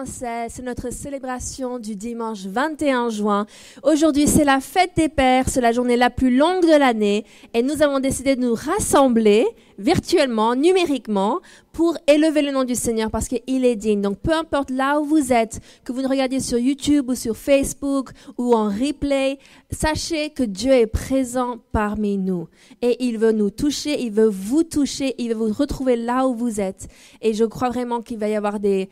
C'est notre célébration du dimanche 21 juin. Aujourd'hui, c'est la fête des pères, c'est la journée la plus longue de l'année et nous avons décidé de nous rassembler virtuellement, numériquement, pour élever le nom du Seigneur parce qu'il est digne. Donc, peu importe là où vous êtes, que vous nous regardiez sur YouTube ou sur Facebook ou en replay, sachez que Dieu est présent parmi nous et il veut nous toucher, il veut vous toucher, il veut vous retrouver là où vous êtes. Et je crois vraiment qu'il va y avoir des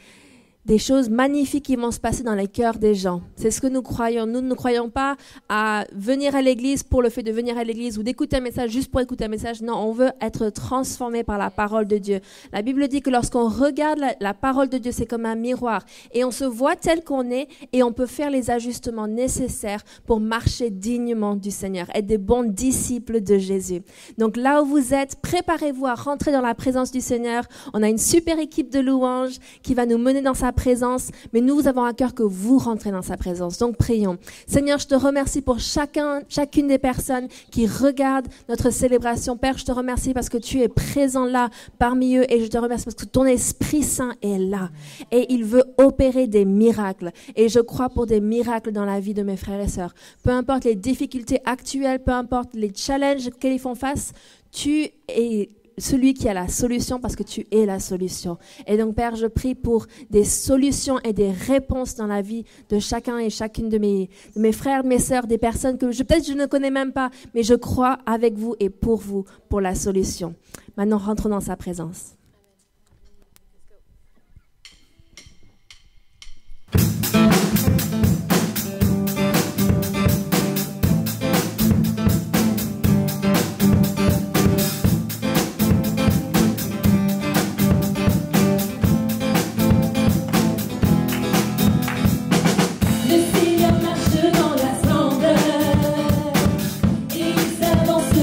choses magnifiques qui vont se passer dans les cœurs des gens. C'est ce que nous croyons. Nous ne croyons pas à venir à l'église pour le fait de venir à l'église ou d'écouter un message juste pour écouter un message. Non, on veut être transformé par la parole de Dieu. La Bible dit que lorsqu'on regarde la parole de Dieu, c'est comme un miroir et on se voit tel qu'on est et on peut faire les ajustements nécessaires pour marcher dignement du Seigneur, être des bons disciples de Jésus. Donc là où vous êtes, préparez-vous à rentrer dans la présence du Seigneur. On a une super équipe de louanges qui va nous mener dans sa présence, mais nous avons à cœur que vous rentrez dans sa présence. Donc prions. Seigneur, je te remercie pour chacune des personnes qui regardent notre célébration. Père, je te remercie parce que tu es présent là parmi eux et je te remercie parce que ton Esprit Saint est là et il veut opérer des miracles. Et je crois pour des miracles dans la vie de mes frères et sœurs. Peu importe les difficultés actuelles, peu importe les challenges auxquels ils font face, tu es celui qui a la solution parce que tu es la solution. Et donc, Père, je prie pour des solutions et des réponses dans la vie de chacun et chacune de mes frères, de mes sœurs, des personnes que peut-être je ne connais même pas, mais je crois avec vous et pour vous, pour la solution. Maintenant, rentrons dans sa présence.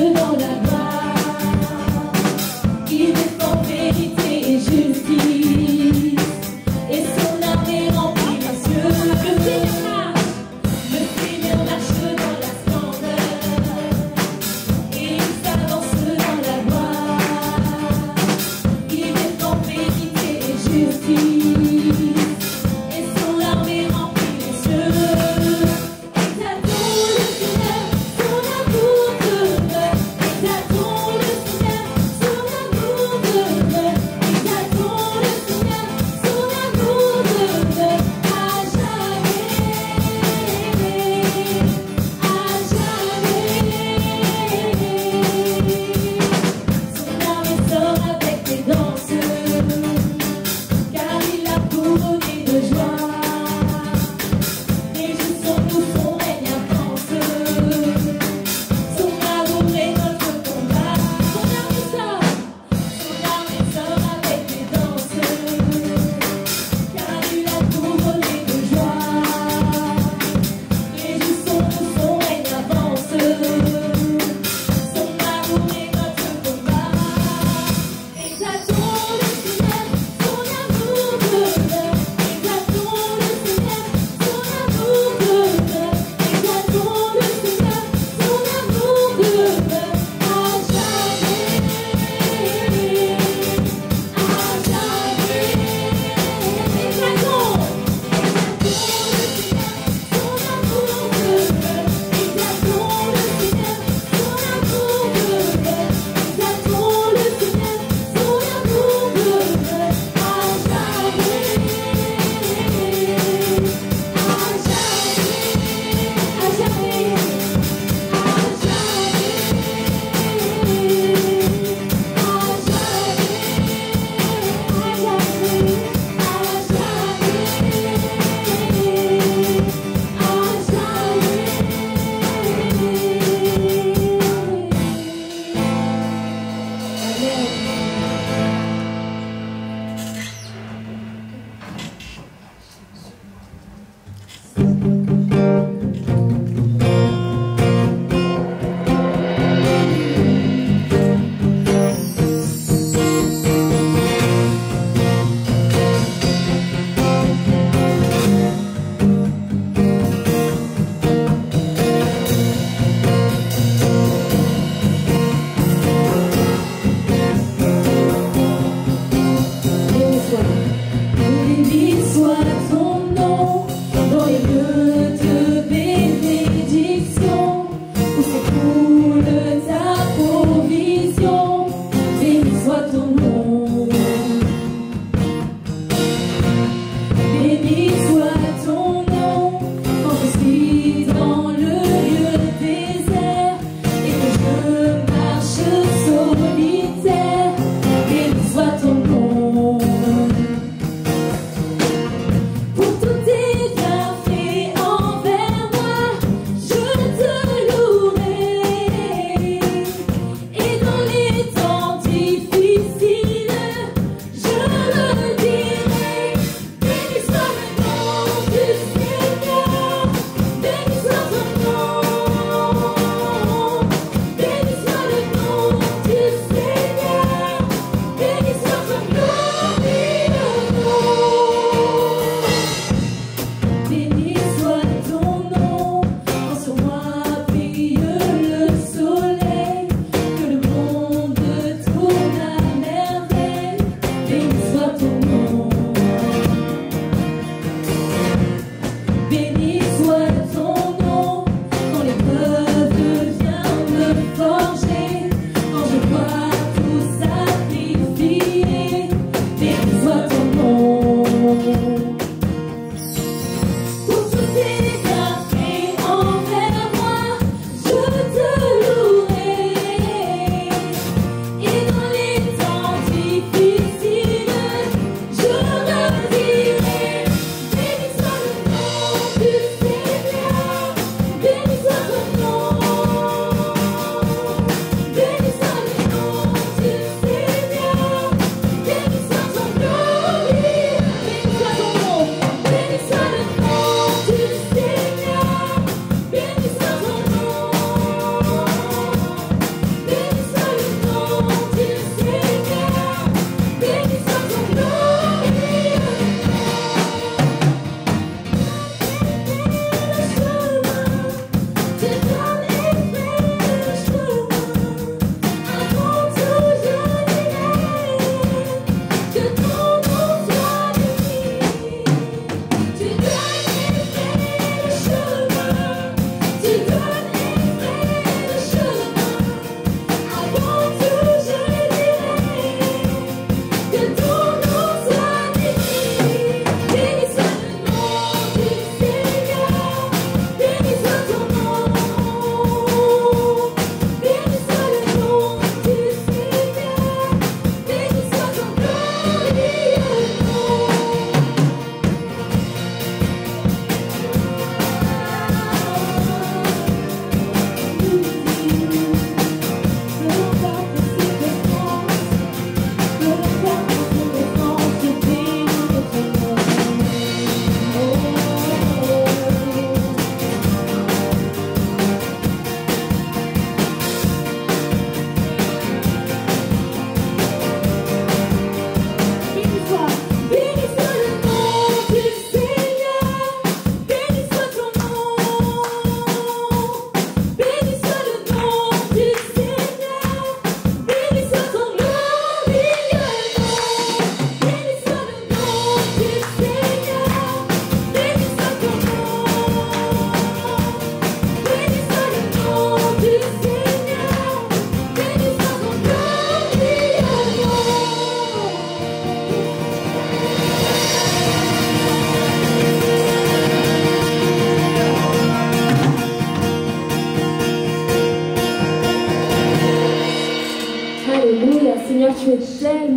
Dans la gloire, il est formé.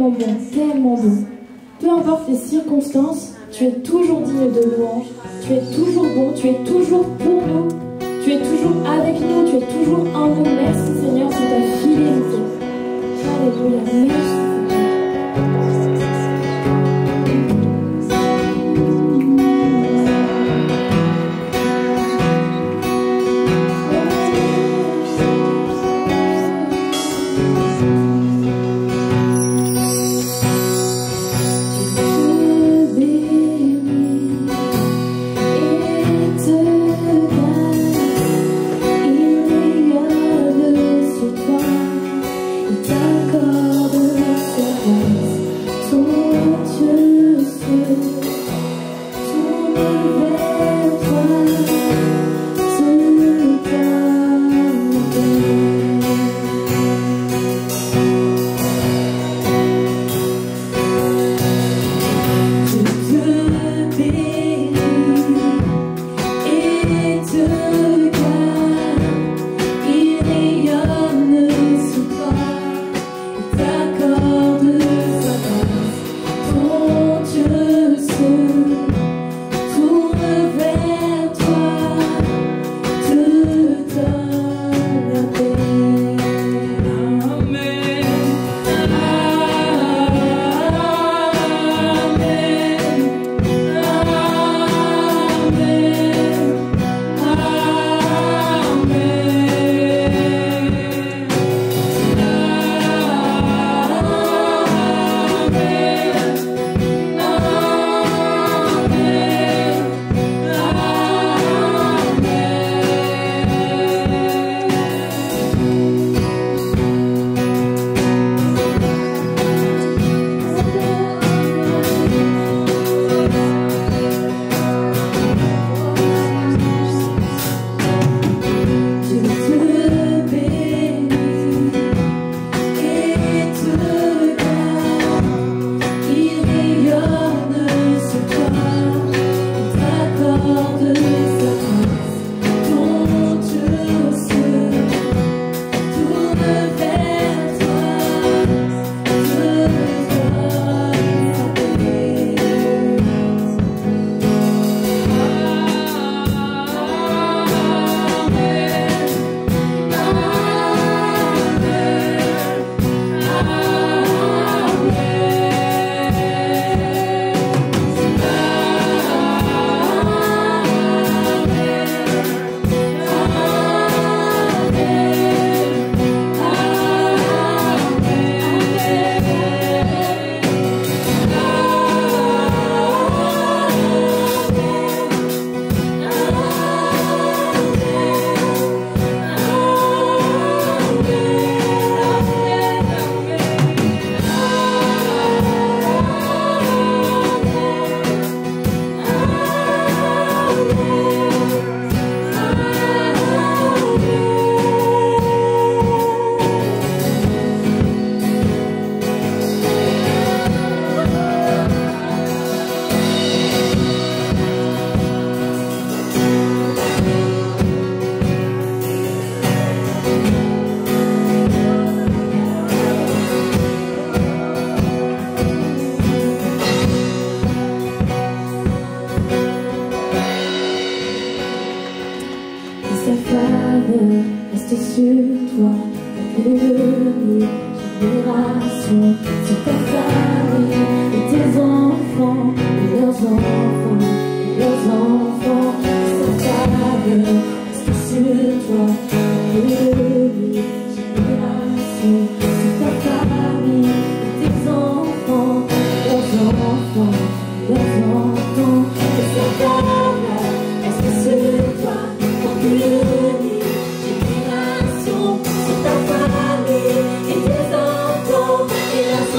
tellement bon, tellement bon. Peu importe les circonstances, tu es toujours digne de louange. Tu es toujours bon, tu es toujours pour nous. Tu es toujours avec nous, tu es toujours en nous. Merci Seigneur pour ta fidélité. Alléluia, merci. Reste sur toi, ta pluie, génération, sur ta famille et tes enfants, et leurs enfants, et leurs enfants. Sa table, reste sur toi, ta pluie, génération, sur ta famille et tes enfants, et leurs enfants, et leurs enfants. Sa table, reste sur toi, ta pluie. Génération, sur ta famille et tes enfants et leurs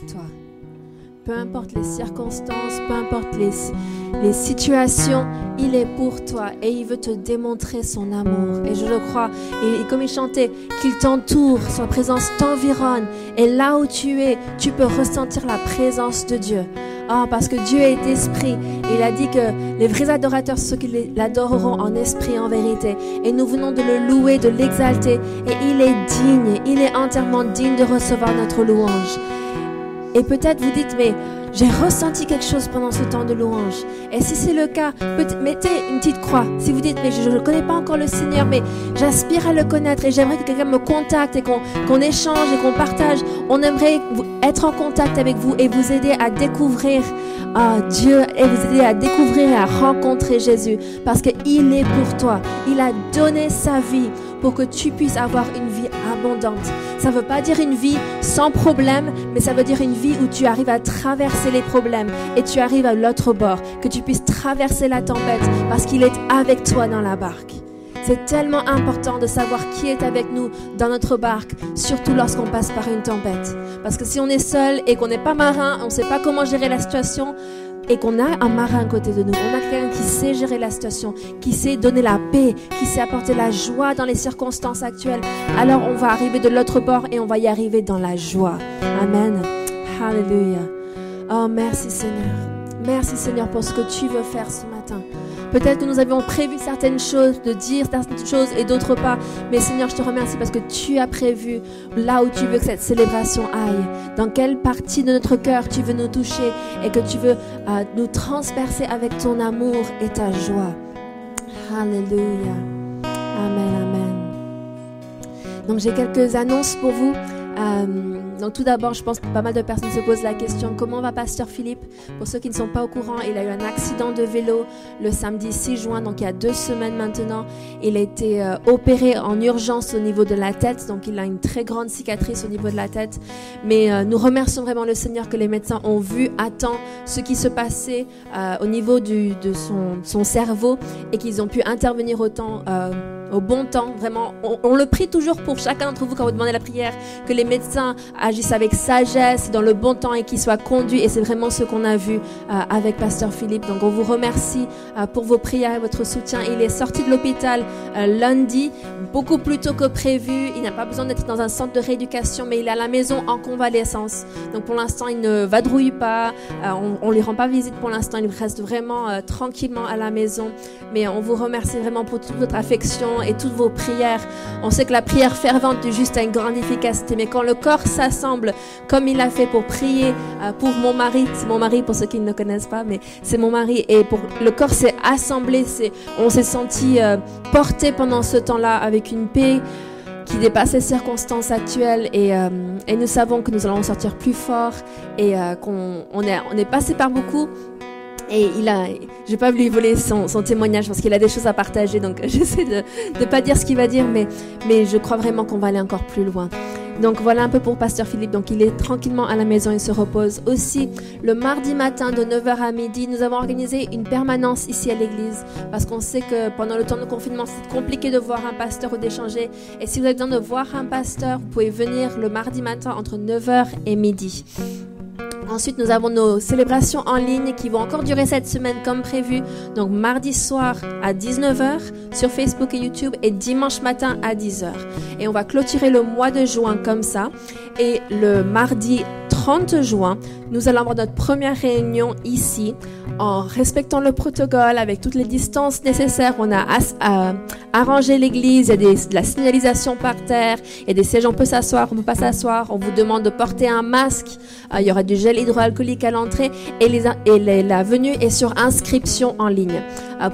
toi. Peu importe les circonstances, peu importe les situations, il est pour toi et il veut te démontrer son amour. Et je le crois. Et comme il chantait, qu'il t'entoure, sa présence t'environne. Et là où tu es, tu peux ressentir la présence de Dieu. Ah, parce que Dieu est esprit. Et il a dit que les vrais adorateurs sont ceux qui l'adoreront en esprit et en vérité. Et nous venons de le louer, de l'exalter. Et il est digne, il est entièrement digne de recevoir notre louange. Et peut-être vous dites, mais j'ai ressenti quelque chose pendant ce temps de louange. Et si c'est le cas, mettez une petite croix. Si vous dites, mais je ne connais pas encore le Seigneur, mais j'aspire à le connaître et j'aimerais que quelqu'un me contacte et qu'on échange et qu'on partage. On aimerait être en contact avec vous et vous aider à découvrir Dieu et vous aider à découvrir et à rencontrer Jésus. Parce qu'il est pour toi. Il a donné sa vie pour que tu puisses avoir une vie abondante. Ça ne veut pas dire une vie sans problème, mais ça veut dire une vie où tu arrives à traverser les problèmes et tu arrives à l'autre bord, que tu puisses traverser la tempête parce qu'il est avec toi dans la barque. C'est tellement important de savoir qui est avec nous dans notre barque, surtout lorsqu'on passe par une tempête. Parce que si on est seul et qu'on n'est pas marin, on ne sait pas comment gérer la situation, et qu'on a un marin à côté de nous, on a quelqu'un qui sait gérer la situation, qui sait donner la paix, qui sait apporter la joie dans les circonstances actuelles, alors on va arriver de l'autre bord et on va y arriver dans la joie. Amen. Alléluia. Oh, merci Seigneur. Merci Seigneur pour ce que tu veux faire ce matin. Peut-être que nous avions prévu certaines choses, de dire certaines choses et d'autres pas. Mais Seigneur, je te remercie parce que tu as prévu là où tu veux que cette célébration aille. Dans quelle partie de notre cœur tu veux nous toucher et que tu veux nous transpercer avec ton amour et ta joie. Alléluia. Amen, amen. Donc j'ai quelques annonces pour vous. Donc tout d'abord, je pense que pas mal de personnes se posent la question, comment va Pasteur Philippe? Pour ceux qui ne sont pas au courant, il a eu un accident de vélo le samedi 6 juin, donc il y a 2 semaines maintenant. Il a été opéré en urgence au niveau de la tête, donc il a une très grande cicatrice au niveau de la tête. Mais nous remercions vraiment le Seigneur que les médecins ont vu à temps ce qui se passait au niveau de son cerveau et qu'ils ont pu intervenir au bon temps. Vraiment, on le prie toujours pour chacun d'entre vous quand vous demandez la prière, que les médecins agissent avec sagesse, dans le bon temps et qu'ils soient conduits. Et c'est vraiment ce qu'on a vu avec Pasteur Philippe. Donc on vous remercie pour vos prières et votre soutien. Il est sorti de l'hôpital lundi, beaucoup plus tôt que prévu. Il n'a pas besoin d'être dans un centre de rééducation, mais il est à la maison en convalescence. Donc pour l'instant, il ne vadrouille pas. On ne lui rend pas visite pour l'instant. Il reste vraiment tranquillement à la maison. Mais on vous remercie vraiment pour toute votre affection et toutes vos prières. On sait que la prière fervente du juste a une grande efficacité, mais quand le corps s'assemble comme il a fait pour prier pour mon mari, c'est mon mari pour ceux qui ne le connaissent pas, mais c'est mon mari, et pour le corps s'est assemblé, on s'est senti porté pendant ce temps-là avec une paix qui dépasse les circonstances actuelles, et nous savons que nous allons en sortir plus forts et qu'on est passé par beaucoup. Et j'ai pas voulu voler son témoignage parce qu'il a des choses à partager, donc j'essaie de pas dire ce qu'il va dire, mais je crois vraiment qu'on va aller encore plus loin. Donc voilà un peu pour Pasteur Philippe. Donc il est tranquillement à la maison, il se repose. Aussi, le mardi matin de 9h à midi, nous avons organisé une permanence ici à l'église parce qu'on sait que pendant le temps de confinement, c'est compliqué de voir un pasteur ou d'échanger. Et si vous avez besoin de voir un pasteur, vous pouvez venir le mardi matin entre 9h et midi. Ensuite, nous avons nos célébrations en ligne qui vont encore durer cette semaine comme prévu. Donc, mardi soir à 19h sur Facebook et YouTube et dimanche matin à 10h. Et on va clôturer le mois de juin comme ça. Et le mardi 30 juin, nous allons avoir notre première réunion ici en respectant le protocole avec toutes les distances nécessaires. On a arrangé l'église, il y a de la signalisation par terre, il y a des sièges, on peut s'asseoir, on ne peut pas s'asseoir. On vous demande de porter un masque. Il y aura du gel hydroalcoolique à l'entrée et la venue est sur inscription en ligne.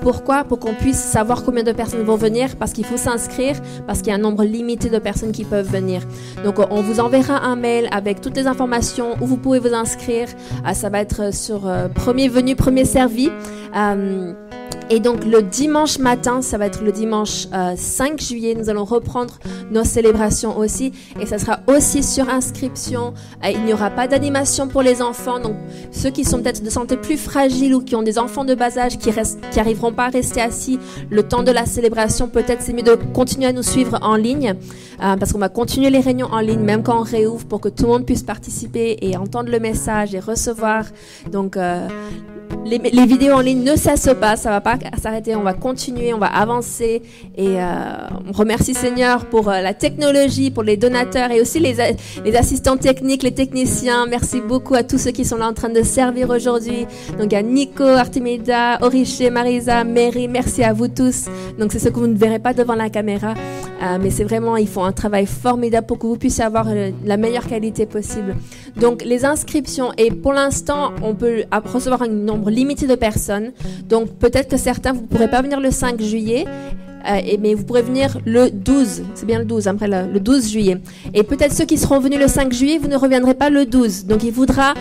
Pourquoi? Pour qu'on puisse savoir combien de personnes vont venir, parce qu'il faut s'inscrire, parce qu'il y a un nombre limité de personnes qui peuvent venir. Donc on vous enverra un mail avec toutes les informations où vous pouvez vous inscrire. Ça va être sur premier venu, premier servi. Et donc le dimanche matin, ça va être le dimanche 5 juillet, nous allons reprendre nos célébrations aussi. Et ça sera aussi sur inscription. Il n'y aura pas d'animation pour les enfants. Donc ceux qui sont peut-être de santé plus fragile ou qui ont des enfants de bas âge qui arriveront pas à rester assis le temps de la célébration, peut-être c'est mieux de continuer à nous suivre en ligne. Parce qu'on va continuer les réunions en ligne, même quand on réouvre, pour que tout le monde puisse participer et entendre le message et recevoir. Donc les vidéos en ligne ne cessent pas, ça va pas s'arrêter, on va continuer, on va avancer et on remercie Seigneur pour la technologie, pour les donateurs et aussi les assistants techniques, les techniciens. Merci beaucoup à tous ceux qui sont là en train de servir aujourd'hui. Donc à Nico, Artemida, Oriché, Marisa, Mary, merci à vous tous. Donc c'est ce que vous ne verrez pas devant la caméra, mais c'est vraiment, ils font un travail formidable pour que vous puissiez avoir la meilleure qualité possible. Donc les inscriptions, et pour l'instant on peut recevoir un nombre limité de personnes, donc peut-être que certains vous ne pourrez pas venir le 5 juillet, mais vous pourrez venir le 12, c'est bien le 12, après le 12 juillet, et peut-être ceux qui seront venus le 5 juillet, vous ne reviendrez pas le 12, donc il faudra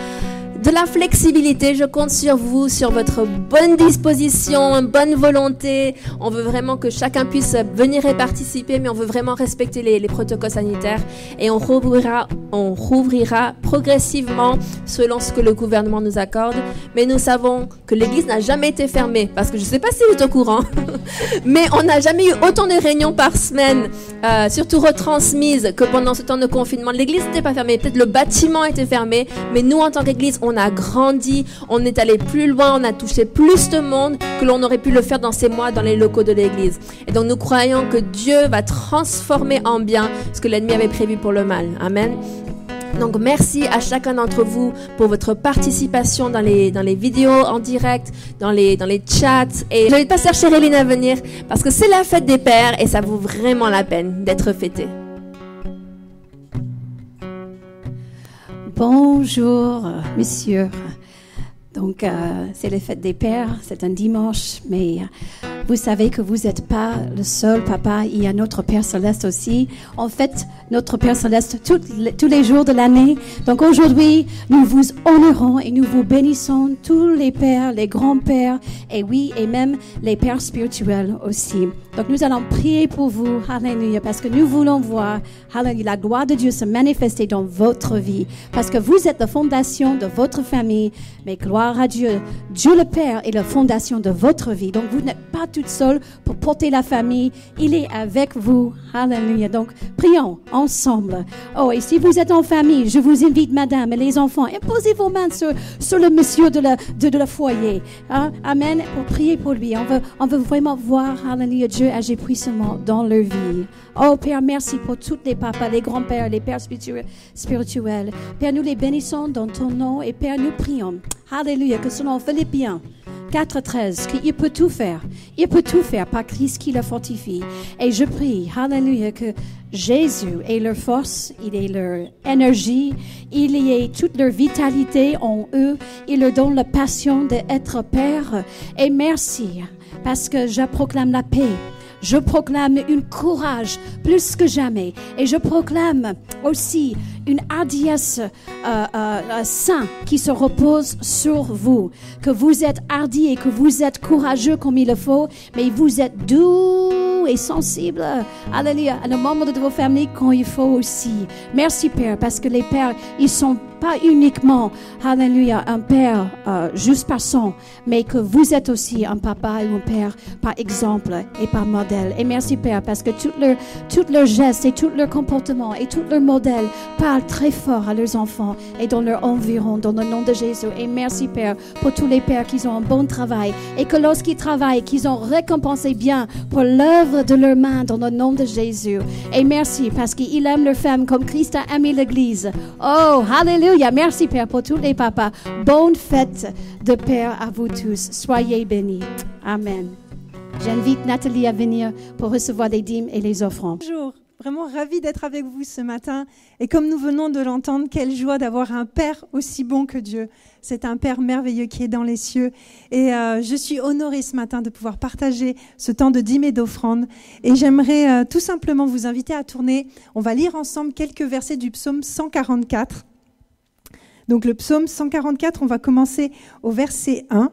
de la flexibilité. Je compte sur vous, sur votre bonne disposition, bonne volonté. On veut vraiment que chacun puisse venir et participer, mais on veut vraiment respecter les protocoles sanitaires. Et on rouvrira progressivement selon ce que le gouvernement nous accorde. Mais nous savons que l'église n'a jamais été fermée, parce que je ne sais pas si vous êtes au courant, mais on n'a jamais eu autant de réunions par semaine, surtout retransmises, que pendant ce temps de confinement. L'église n'était pas fermée, peut-être le bâtiment était fermé, mais nous, en tant qu'église, on a grandi, on est allé plus loin, on a touché plus de monde que l'on aurait pu le faire dans ces mois dans les locaux de l'église. Et donc nous croyons que Dieu va transformer en bien ce que l'ennemi avait prévu pour le mal. Amen. Donc merci à chacun d'entre vous pour votre participation dans les vidéos en direct, dans les chats. Et je vais pas chercher Chéréline à venir parce que c'est la fête des pères et ça vaut vraiment la peine d'être fêté. Bonjour, messieurs. Donc, c'est la fête des pères, c'est un dimanche, mais vous savez que vous n'êtes pas le seul papa, il y a notre Père Céleste aussi. En fait, notre Père Céleste tous les jours de l'année. Donc aujourd'hui, nous vous honorons et nous vous bénissons, tous les pères, les grands-pères, et oui, et même les pères spirituels aussi. Donc nous allons prier pour vous, alléluia, parce que nous voulons voir, alléluia, la gloire de Dieu se manifester dans votre vie, parce que vous êtes la fondation de votre famille, mais gloire à Dieu. Dieu le Père est la fondation de votre vie. Donc vous n'êtes pas toute seule pour porter la famille, il est avec vous, alléluia. Donc prions ensemble. Oh, et si vous êtes en famille, je vous invite, madame et les enfants, imposez vos mains sur le monsieur de la foyer. Hein? Amen. Pour prier pour lui. On veut vraiment voir, alléluia, Dieu agir puissamment dans leur vie. Oh, Père, merci pour tous les papas, les grands-pères, les pères spirituels. Père, nous les bénissons dans ton nom et Père, nous prions. Alléluia, que selon Philippiens 4:13, qu'il peut tout faire. Il peut tout faire par Christ qui le fortifie. Et je prie, alléluia, que Jésus est leur force, il est leur énergie, il est toute leur vitalité en eux. Il leur donne la passion d'être père. Et merci, parce que je proclame la paix. Je proclame un courage plus que jamais. Et je proclame aussi une hardiesse sainte qui se repose sur vous. Que vous êtes hardi et que vous êtes courageux comme il le faut, mais vous êtes doux et sensible. Alléluia. À le moment de vos familles quand il faut aussi. Merci Père, parce que les pères, ils sont pas uniquement, alléluia, un père juste par sang, mais que vous êtes aussi un papa et un père par exemple et par modèle. Et merci Père, parce que tous leurs gestes et tout leur comportement et tout leur modèle parlent très fort à leurs enfants et dans leur environ, dans le nom de Jésus. Et merci Père pour tous les pères qui ont un bon travail et que lorsqu'ils travaillent, qu'ils ont récompensé bien pour l'œuvre de leurs mains dans le nom de Jésus. Et merci parce qu'ils aiment leurs femmes comme Christ a aimé l'Église. Oh, alléluia. Merci Père pour tous les papas. Bonne fête de Père à vous tous. Soyez bénis. Amen. J'invite Nathalie à venir pour recevoir les dîmes et les offrandes. Bonjour. Vraiment ravie d'être avec vous ce matin. Et comme nous venons de l'entendre, quelle joie d'avoir un Père aussi bon que Dieu. C'est un Père merveilleux qui est dans les cieux. Et je suis honorée ce matin de pouvoir partager ce temps de dîmes et d'offrandes. Et j'aimerais tout simplement vous inviter à tourner. On va lire ensemble quelques versets du psaume 144. Donc le psaume 144, on va commencer au verset 1.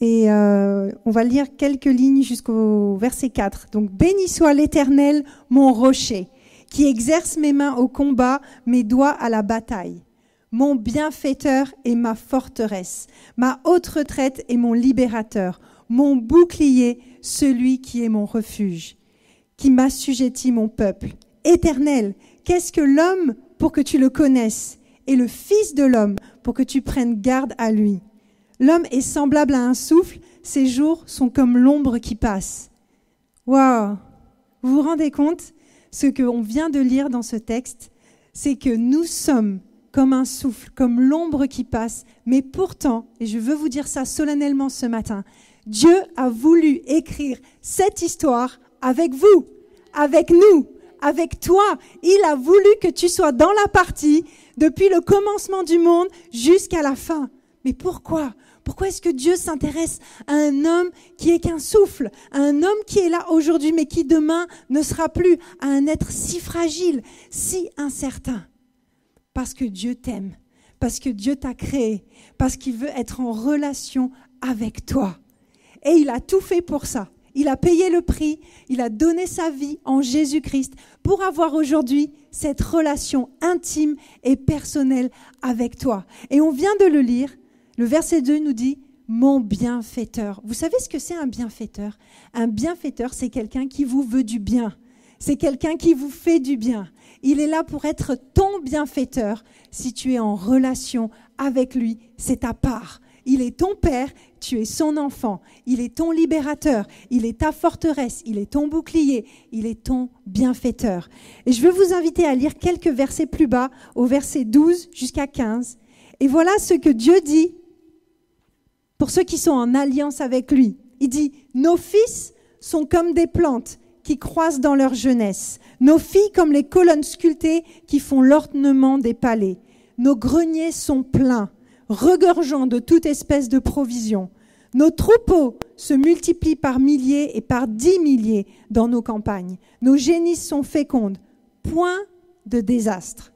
Et on va lire quelques lignes jusqu'au verset 4. Donc, « Béni soit l'Éternel, mon rocher, qui exerce mes mains au combat, mes doigts à la bataille. Mon bienfaiteur et ma forteresse, ma haute retraite et mon libérateur, mon bouclier, celui qui est mon refuge, qui m'assujettit mon peuple. Éternel, qu'est-ce que l'homme pour que tu le connaisses, et le Fils de l'homme pour que tu prennes garde à lui? L'homme est semblable à un souffle, ses jours sont comme l'ombre qui passe. » Waouh! Vous vous rendez compte? Ce qu'on vient de lire dans ce texte, c'est que nous sommes comme un souffle, comme l'ombre qui passe, mais pourtant, et je veux vous dire ça solennellement ce matin, Dieu a voulu écrire cette histoire avec vous, avec nous, avec toi. Il a voulu que tu sois dans la partie depuis le commencement du monde jusqu'à la fin. Mais pourquoi? Pourquoi est-ce que Dieu s'intéresse à un homme qui est qu'un souffle, à un homme qui est là aujourd'hui mais qui demain ne sera plus, à un être si fragile, si incertain? Parce que Dieu t'aime, parce que Dieu t'a créé, parce qu'il veut être en relation avec toi. Et il a tout fait pour ça. Il a payé le prix, il a donné sa vie en Jésus-Christ pour avoir aujourd'hui cette relation intime et personnelle avec toi. Et on vient de le lire. Le verset 2 nous dit « Mon bienfaiteur ». Vous savez ce que c'est un bienfaiteur? Un bienfaiteur, c'est quelqu'un qui vous veut du bien. C'est quelqu'un qui vous fait du bien. Il est là pour être ton bienfaiteur. Si tu es en relation avec lui, c'est ta part. Il est ton père, tu es son enfant. Il est ton libérateur, il est ta forteresse, il est ton bouclier, il est ton bienfaiteur. Et je veux vous inviter à lire quelques versets plus bas, au verset 12 jusqu'à 15. Et voilà ce que Dieu dit pour ceux qui sont en alliance avec lui. Il dit « Nos fils sont comme des plantes qui croissent dans leur jeunesse. Nos filles comme les colonnes sculptées qui font l'ornement des palais. Nos greniers sont pleins, regorgeant de toute espèce de provisions. Nos troupeaux se multiplient par milliers et par 10 milliers dans nos campagnes. Nos génisses sont fécondes. Point de désastre,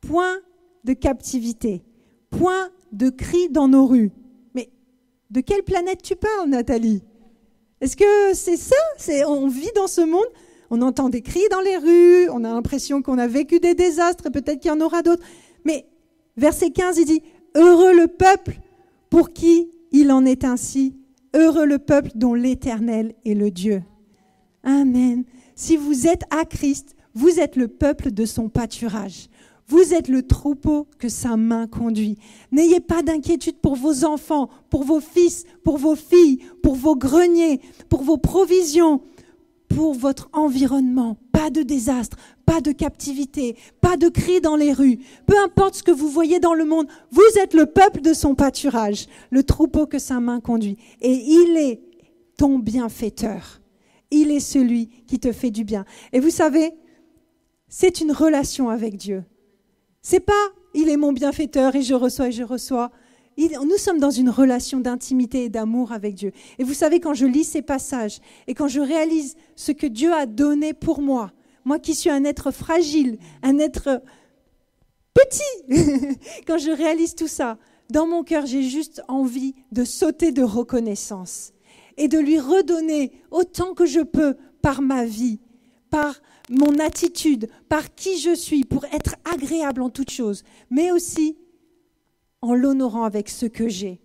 point de captivité, point de cris dans nos rues. » Mais de quelle planète tu parles, Nathalie? Est-ce que c'est ça? On vit dans ce monde, on entend des cris dans les rues, on a l'impression qu'on a vécu des désastres, peut-être qu'il y en aura d'autres. Mais verset 15, il dit « Heureux le peuple pour qui il en est ainsi, heureux le peuple dont l'Éternel est le Dieu. » Amen. Si vous êtes à Christ, vous êtes le peuple de son pâturage. Vous êtes le troupeau que sa main conduit. N'ayez pas d'inquiétude pour vos enfants, pour vos fils, pour vos filles, pour vos greniers, pour vos provisions, pour votre environnement. Pas de désastre, pas de captivité, pas de cris dans les rues. Peu importe ce que vous voyez dans le monde, vous êtes le peuple de son pâturage, le troupeau que sa main conduit. Et il est ton bienfaiteur. Il est celui qui te fait du bien. Et vous savez, c'est une relation avec Dieu. C'est pas « il est mon bienfaiteur et je reçois ». Nous sommes dans une relation d'intimité et d'amour avec Dieu. Et vous savez, quand je lis ces passages et quand je réalise ce que Dieu a donné pour moi qui suis un être fragile, un être petit, quand je réalise tout ça, dans mon cœur, j'ai juste envie de sauter de reconnaissance et de lui redonner autant que je peux par ma vie, par mon attitude, par qui je suis, pour être agréable en toutes choses, mais aussi en l'honorant avec ce que j'ai.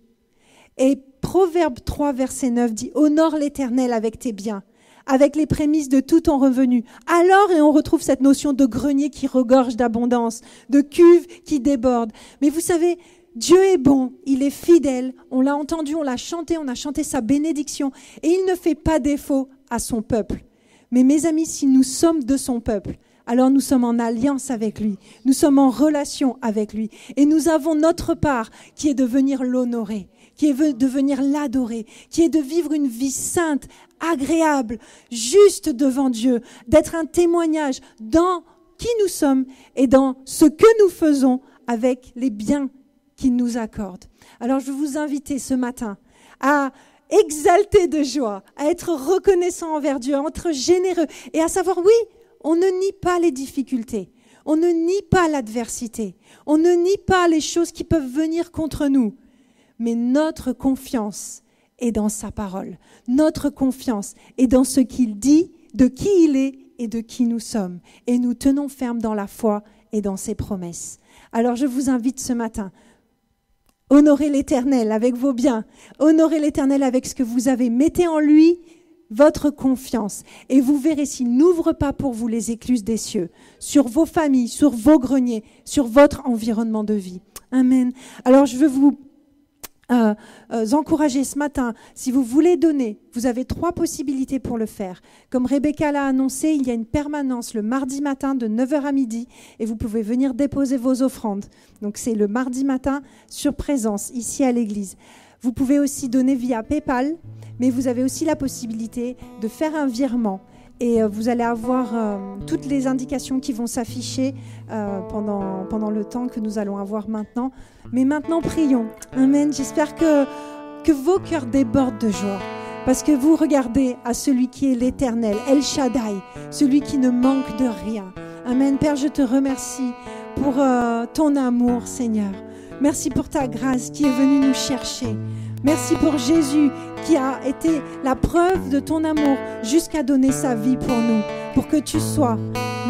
Et Proverbe 3, verset 9 dit « Honore l'Éternel avec tes biens, avec les prémices de tout ton revenu. » Alors, et on retrouve cette notion de grenier qui regorge d'abondance, de cuve qui déborde. Mais vous savez, Dieu est bon, il est fidèle, on l'a entendu, on l'a chanté, on a chanté sa bénédiction, et il ne fait pas défaut à son peuple. Mais mes amis, si nous sommes de son peuple, alors nous sommes en alliance avec lui, nous sommes en relation avec lui, et nous avons notre part qui est de venir l'honorer, qui est de venir l'adorer, qui est de vivre une vie sainte, agréable, juste devant Dieu, d'être un témoignage dans qui nous sommes et dans ce que nous faisons avec les biens qu'il nous accorde. Alors je veux vous inviter ce matin à exalter de joie, à être reconnaissant envers Dieu, à être généreux et à savoir, oui, on ne nie pas les difficultés, on ne nie pas l'adversité, on ne nie pas les choses qui peuvent venir contre nous, mais notre confiance est dans sa parole. Notre confiance est dans ce qu'il dit, de qui il est et de qui nous sommes. Et nous tenons ferme dans la foi et dans ses promesses. Alors je vous invite ce matin, honorez l'Éternel avec vos biens, honorez l'Éternel avec ce que vous avez, mettez en lui votre confiance et vous verrez s'il n'ouvre pas pour vous les écluses des cieux, sur vos familles, sur vos greniers, sur votre environnement de vie. Amen. Alors je veux vous encourager ce matin, si vous voulez donner, vous avez 3 possibilités pour le faire. Comme Rebecca l'a annoncé, il y a une permanence le mardi matin de 9h à midi et vous pouvez venir déposer vos offrandes. Donc c'est le mardi matin sur présence ici à l'église. Vous pouvez aussi donner via PayPal, mais vous avez aussi la possibilité de faire un virement. Et vous allez avoir toutes les indications qui vont s'afficher pendant le temps que nous allons avoir maintenant. Mais maintenant, prions. Amen. J'espère que vos cœurs débordent de joie. Parce que vous regardez à celui qui est l'Éternel, El Shaddai, celui qui ne manque de rien. Amen. Père, je te remercie pour ton amour, Seigneur. Merci pour ta grâce qui est venue nous chercher. Merci pour Jésus qui a été la preuve de ton amour jusqu'à donner sa vie pour nous, pour que tu sois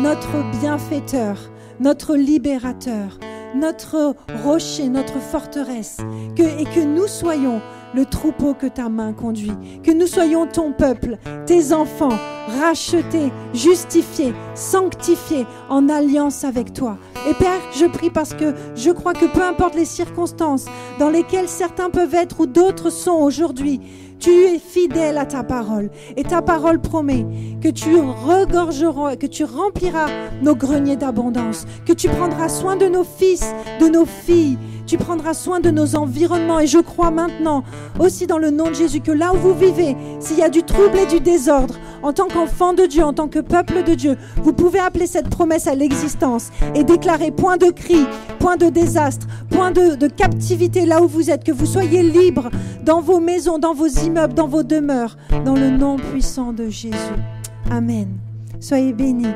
notre bienfaiteur, notre libérateur, notre rocher, notre forteresse, et que nous soyons le troupeau que ta main conduit, que nous soyons ton peuple, tes enfants, rachetés, justifiés, sanctifiés en alliance avec toi. Et Père, je prie parce que je crois que peu importe les circonstances dans lesquelles certains peuvent être ou d'autres sont aujourd'hui, tu es fidèle à ta parole. Et ta parole promet que tu regorgeras, que tu rempliras nos greniers d'abondance, que tu prendras soin de nos fils, de nos filles, tu prendras soin de nos environnements. Et je crois maintenant, aussi dans le nom de Jésus, que là où vous vivez, s'il y a du trouble et du désordre, en tant qu'enfant de Dieu, en tant que peuple de Dieu, vous pouvez appeler cette promesse à l'existence et déclarer point de cri, point de désastre, point de captivité là où vous êtes, que vous soyez libres dans vos maisons, dans vos immeubles, dans vos demeures, dans le nom puissant de Jésus. Amen. Soyez bénis.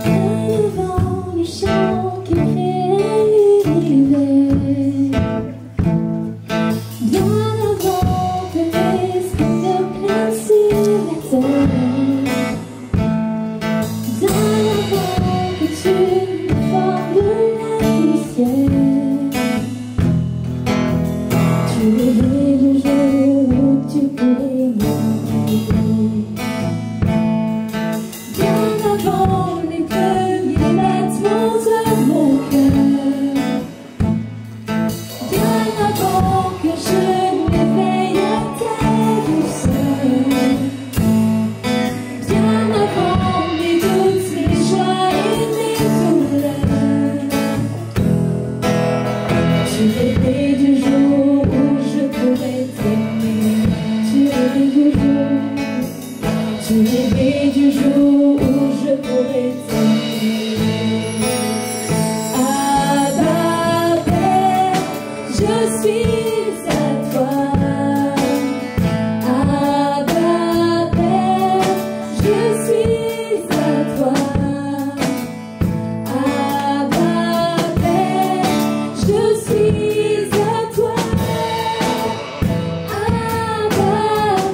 Devant les chants qui créent l'univers, bien avant que l'esprit ne prenne sur la terre, bien avant que tu ne formes de la poussière, tu es le jour où tu pourrais m'aider. Bien avant les premiers battements de mon cœur, bien avant que je m'éveille à ta douceur, bien avant mes doutes, mes joies et mes douleurs, tu rêvais du jour où je pourrais t'aimer. Tu rêvais du jour, tu rêvais du jour où je pourrais t'aimer. Abba Père, je suis à toi. Abba Père, je suis à toi. Abba Père, je suis à toi. Abba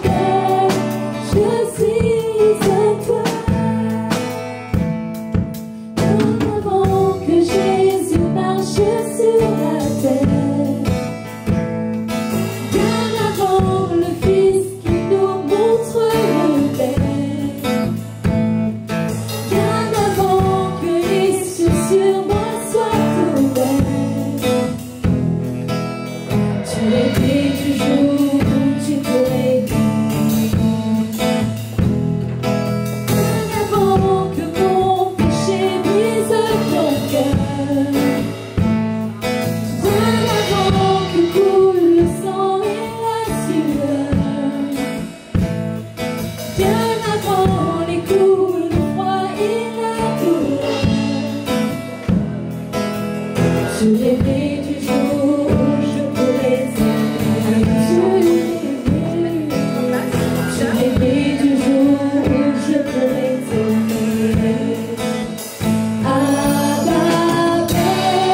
Père, je suis à toi. Bien avant que Jésus marche sur la terre, bien avant le Fils qui nous montre le Père, bien avant que les cieux sur moi soient ouverts, tu rêvais du jour où tu pourrais vivre. Bien avant que mon péché brise ton cœur, bien avant que coule le sang et la sueur, bien avant les coups, le froid et la douleur, tu rêvais du jour où je pourrais t'aimer. Tu rêvais du jour où je pourrais t'aimer. Abba Père,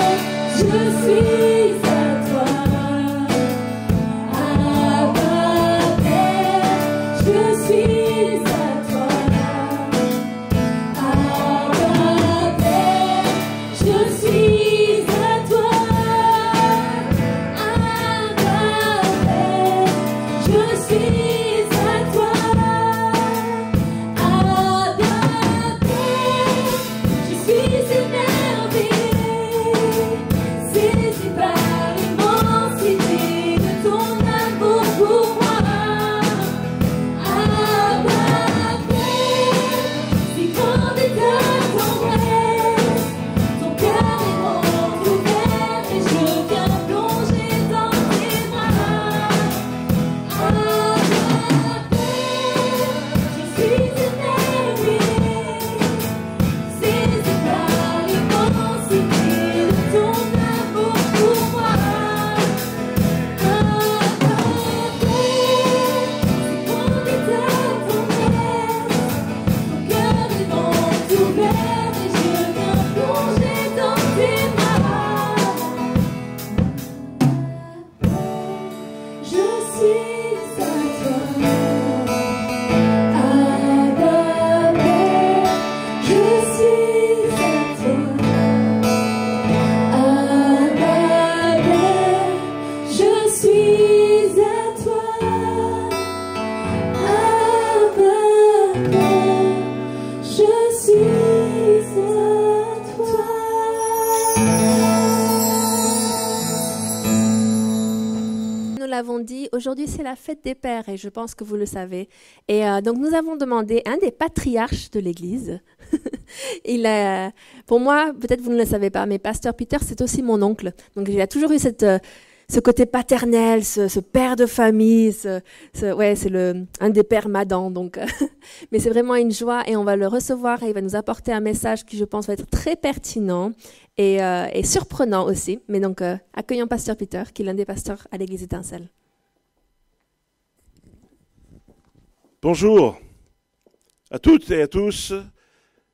l'avons dit, aujourd'hui c'est la fête des pères et je pense que vous le savez. Et donc nous avons demandé un des patriarches de l'Église. Pour moi, peut-être vous ne le savez pas, mais Pasteur Peter, c'est aussi mon oncle. Donc il a toujours eu ce côté paternel, ce père de famille, c'est un des pères Madan. Donc, mais c'est vraiment une joie et on va le recevoir et il va nous apporter un message qui, je pense, va être très pertinent et surprenant aussi. Mais donc, accueillons Pasteur Peter, qui est l'un des pasteurs à l'Église Étincelle. Bonjour à toutes et à tous.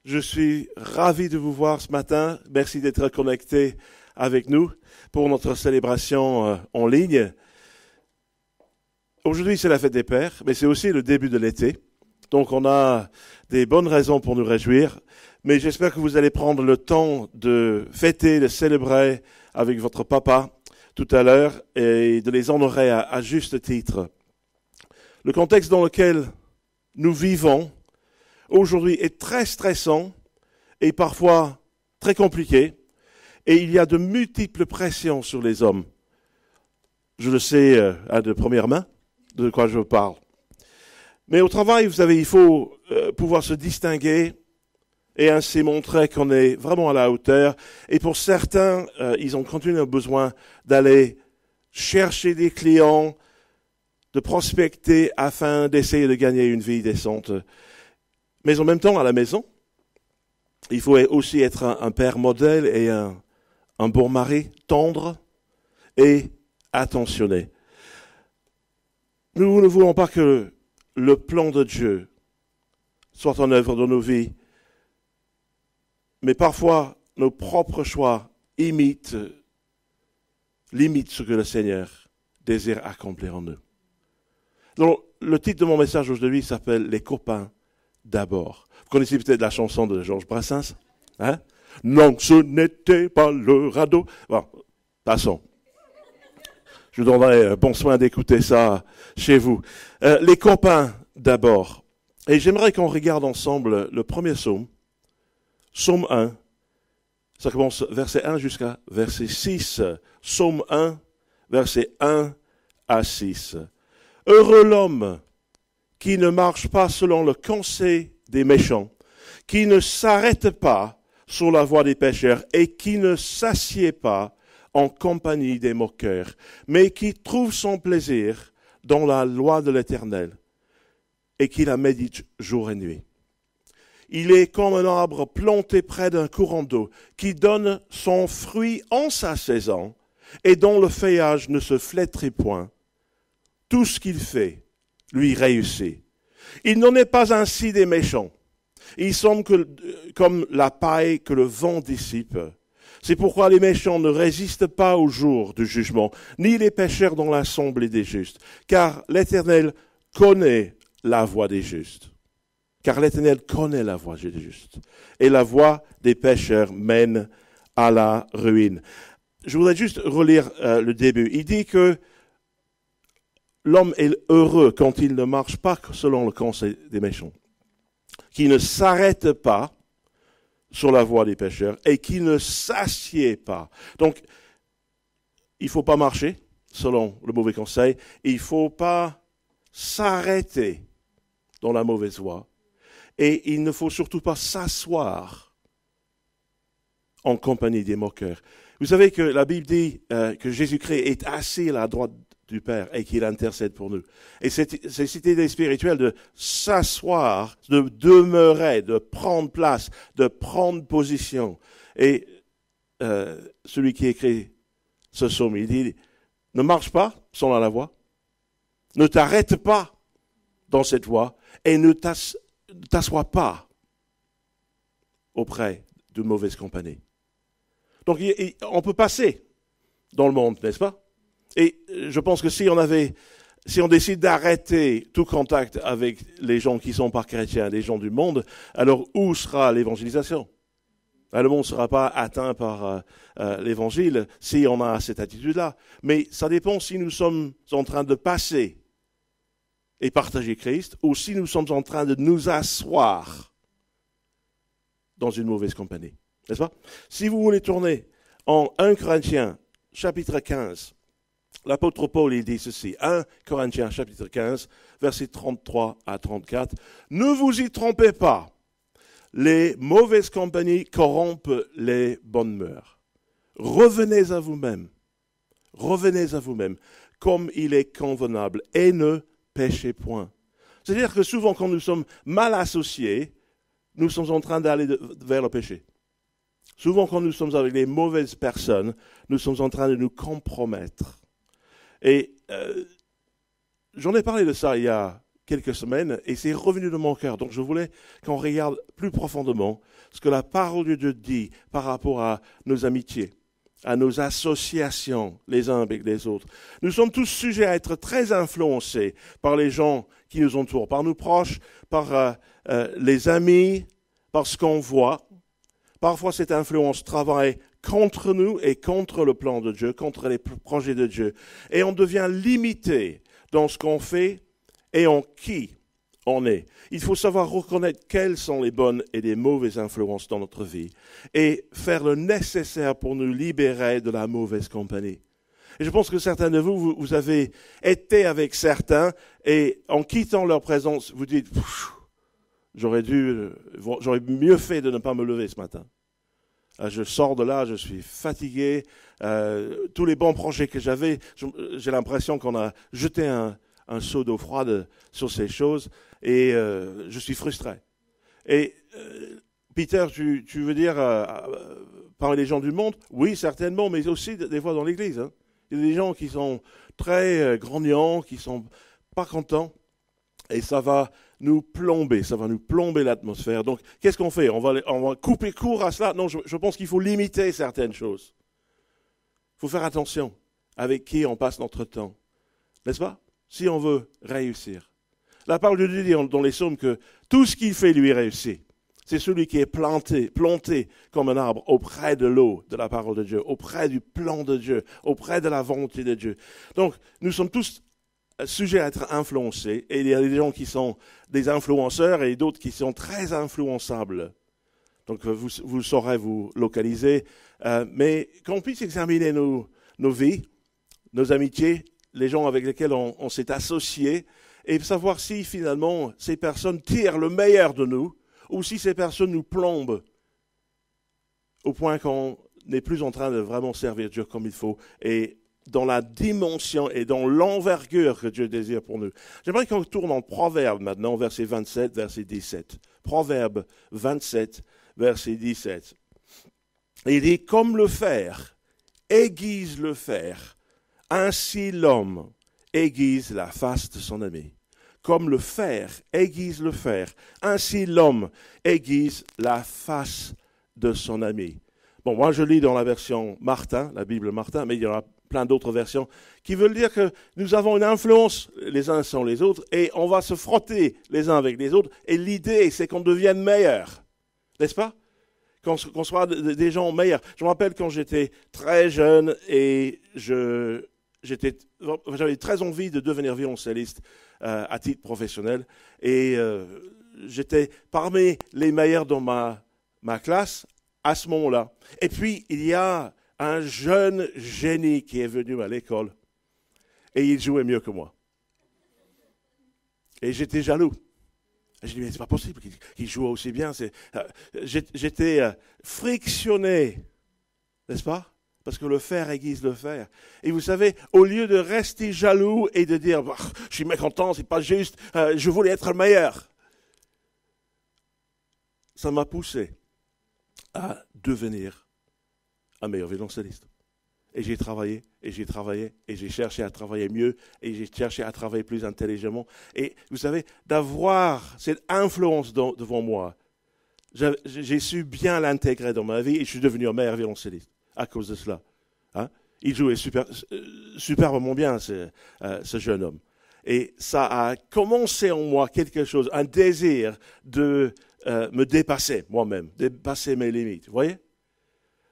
Je suis ravi de vous voir ce matin. Merci d'être connectés avec nous pour notre célébration en ligne. Aujourd'hui, c'est la fête des pères, mais c'est aussi le début de l'été. Donc, on a des bonnes raisons pour nous réjouir. Mais j'espère que vous allez prendre le temps de fêter, de célébrer avec votre papa tout à l'heure et de les honorer à juste titre. Le contexte dans lequel nous vivons aujourd'hui est très stressant et parfois très compliqué. Et il y a de multiples pressions sur les hommes. Je le sais de première main de quoi je parle. Mais au travail, vous savez, il faut pouvoir se distinguer et ainsi montrer qu'on est vraiment à la hauteur. Et pour certains, ils ont continuellement besoin d'aller chercher des clients, de prospecter afin d'essayer de gagner une vie décente. Mais en même temps, à la maison, il faut aussi être un père modèle et un bon mari tendre et attentionné. Nous ne voulons pas que le plan de Dieu soit en œuvre dans nos vies, mais parfois nos propres choix limitent ce que le Seigneur désire accomplir en nous. Donc, le titre de mon message aujourd'hui s'appelle « Les copains d'abord ». Vous connaissez peut-être la chanson de Georges Brassens, hein? Non, ce n'était pas le radeau. Bon, passons. Je vous donnerai bon soin d'écouter ça chez vous. Les copains d'abord. Et j'aimerais qu'on regarde ensemble le premier psaume, psaume 1. Ça commence verset 1 jusqu'à verset 6. Psaume 1, verset 1 à 6. Heureux l'homme qui ne marche pas selon le conseil des méchants, qui ne s'arrête pas sur la voie des pécheurs et qui ne s'assied pas en compagnie des moqueurs, mais qui trouve son plaisir dans la loi de l'Éternel et qui la médite jour et nuit. Il est comme un arbre planté près d'un courant d'eau qui donne son fruit en sa saison et dont le feuillage ne se flétrit point. Tout ce qu'il fait lui réussit. Il n'en est pas ainsi des méchants. Ils sont comme la paille que le vent dissipe. C'est pourquoi les méchants ne résistent pas au jour du jugement, ni les pécheurs dans l'assemblée des justes, car l'Éternel connaît la voie des justes. Car l'Éternel connaît la voie des justes. Et la voie des pécheurs mène à la ruine. Je voudrais juste relire le début. Il dit que l'homme est heureux quand il ne marche pas selon le conseil des méchants, qui ne s'arrête pas sur la voie des pécheurs et qui ne s'assied pas. Donc, il ne faut pas marcher selon le mauvais conseil. Il ne faut pas s'arrêter dans la mauvaise voie. Et il ne faut surtout pas s'asseoir en compagnie des moqueurs. Vous savez que la Bible dit que Jésus-Christ est assis à la droite du Père et qu'il intercède pour nous. Et c'est cette idée spirituelle de s'asseoir, de demeurer, de prendre place, de prendre position. Et celui qui écrit ce psaume, il dit, ne marche pas selon la voie, ne t'arrête pas dans cette voie et ne t'assois pas auprès de mauvaise compagnie. Donc on peut passer dans le monde, n'est-ce pas? Et je pense que si on décide d'arrêter tout contact avec les gens qui ne sont pas chrétiens, les gens du monde, alors où sera l'évangélisation? Le monde ne sera pas atteint par l'évangile si on a cette attitude-là. Mais ça dépend si nous sommes en train de passer et partager Christ, ou si nous sommes en train de nous asseoir dans une mauvaise compagnie. N'est-ce pas? Si vous voulez tourner en 1 Corinthiens, chapitre 15, l'apôtre Paul, il dit ceci, 1 Corinthiens, chapitre 15, versets 33 à 34, « Ne vous y trompez pas, les mauvaises compagnies corrompent les bonnes mœurs. Revenez à vous-même, comme il est convenable, et ne péchez point. » C'est-à-dire que souvent, quand nous sommes mal associés, nous sommes en train d'aller vers le péché. Souvent, quand nous sommes avec les mauvaises personnes, nous sommes en train de nous compromettre. Et j'en ai parlé de ça il y a quelques semaines, et c'est revenu de mon cœur. Donc je voulais qu'on regarde plus profondément ce que la parole de Dieu dit par rapport à nos amitiés, à nos associations les uns avec les autres. Nous sommes tous sujets à être très influencés par les gens qui nous entourent, par nos proches, par les amis, par ce qu'on voit. Parfois, cette influence travaille contre nous et contre le plan de Dieu, contre les projets de Dieu. Et on devient limité dans ce qu'on fait et en qui on est. Il faut savoir reconnaître quelles sont les bonnes et les mauvaises influences dans notre vie et faire le nécessaire pour nous libérer de la mauvaise compagnie. Et je pense que certains de vous, vous avez été avec certains et en quittant leur présence, vous dites « J'aurais mieux fait de ne pas me lever ce matin. Je sors de là, je suis fatigué. Tous les bons projets que j'avais, j'ai l'impression qu'on a jeté un seau d'eau froide sur ces choses et je suis frustré. » Et Peter, tu veux dire parmi les gens du monde? Oui, certainement, mais aussi des fois dans l'Église. Hein. Il y a des gens qui sont très grognants, qui sont pas contents. Et ça va nous plomber l'atmosphère. Donc, qu'est-ce qu'on fait? On va couper court à cela? Non, je pense qu'il faut limiter certaines choses. Il faut faire attention avec qui on passe notre temps. N'est-ce pas? Si on veut réussir. La parole de Dieu dit dans les psaumes que tout ce qu'il fait lui réussit. C'est celui qui est planté comme un arbre auprès de l'eau de la parole de Dieu, auprès du plan de Dieu, auprès de la volonté de Dieu. Donc, nous sommes tous sujets à être influencés, et il y a des gens qui sont des influenceurs et d'autres qui sont très influençables. Donc vous saurez vous localiser, mais qu'on puisse examiner nos vies, nos amitiés, les gens avec lesquels on s'est associés, et savoir si finalement ces personnes tirent le meilleur de nous, ou si ces personnes nous plombent au point qu'on n'est plus en train de vraiment servir Dieu comme il faut, et dans la dimension et dans l'envergure que Dieu désire pour nous. J'aimerais qu'on tourne en Proverbe maintenant, verset 27, verset 17. Proverbe 27, verset 17. Et il dit, comme le fer aiguise le fer, ainsi l'homme aiguise la face de son ami. Comme le fer aiguise le fer, ainsi l'homme aiguise la face de son ami. Bon, moi je lis dans la version Martin, la Bible Martin, mais il y en a plein d'autres versions qui veulent dire que nous avons une influence les uns sur les autres et on va se frotter les uns avec les autres. Et l'idée, c'est qu'on devienne meilleurs, n'est-ce pas? Qu'on soit des gens meilleurs. Je me rappelle quand j'étais très jeune et j'avais très envie de devenir violoncelliste à titre professionnel. Et j'étais parmi les meilleurs dans ma classe à ce moment-là. Et puis, il y a un jeune génie qui est venu à l'école et il jouait mieux que moi. Et j'étais jaloux. J'ai dit, mais c'est pas possible qu'il joue aussi bien. J'étais frictionné, n'est-ce pas? Parce que le faire aiguise le faire. Et vous savez, au lieu de rester jaloux et de dire, bah, je suis mécontent, c'est pas juste, je voulais être meilleur. Ça m'a poussé à devenir un meilleur violoncelliste. Et j'ai travaillé, et j'ai travaillé, et j'ai cherché à travailler mieux, et j'ai cherché à travailler plus intelligemment. Et vous savez, d'avoir cette influence devant moi, j'ai su bien l'intégrer dans ma vie, et je suis devenu un meilleur violoncelliste à cause de cela. Hein? Il jouait superbement bien, ce jeune homme. Et ça a commencé en moi quelque chose, un désir de me dépasser moi-même, dépasser mes limites. Vous voyez?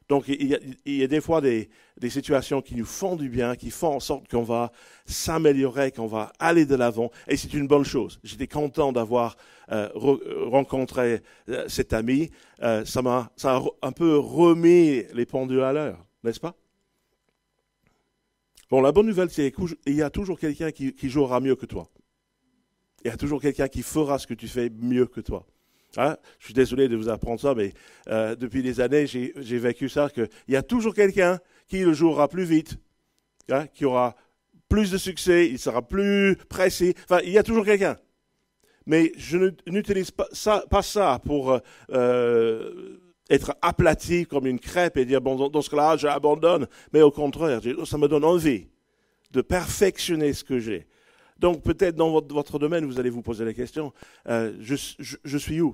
Donc, il y a des fois des situations qui nous font du bien, qui font en sorte qu'on va s'améliorer, qu'on va aller de l'avant. Et c'est une bonne chose. J'étais content d'avoir rencontré cet ami. Ça a un peu remis les pendules à l'heure, n'est-ce pas? Bon, la bonne nouvelle, c'est qu'il y a toujours quelqu'un qui jouera mieux que toi. Il y a toujours quelqu'un qui fera ce que tu fais mieux que toi. Hein? Je suis désolé de vous apprendre ça, mais depuis des années, j'ai vécu ça, qu'il y a toujours quelqu'un qui le jouera plus vite, hein, qui aura plus de succès, il sera plus précis. Enfin, il y a toujours quelqu'un. Mais je n'utilise pas ça pour être aplati comme une crêpe et dire, bon, dans ce cas-là, j'abandonne. Mais au contraire, ça me donne envie de perfectionner ce que j'ai. Donc peut-être dans votre domaine, vous allez vous poser la question, je suis où?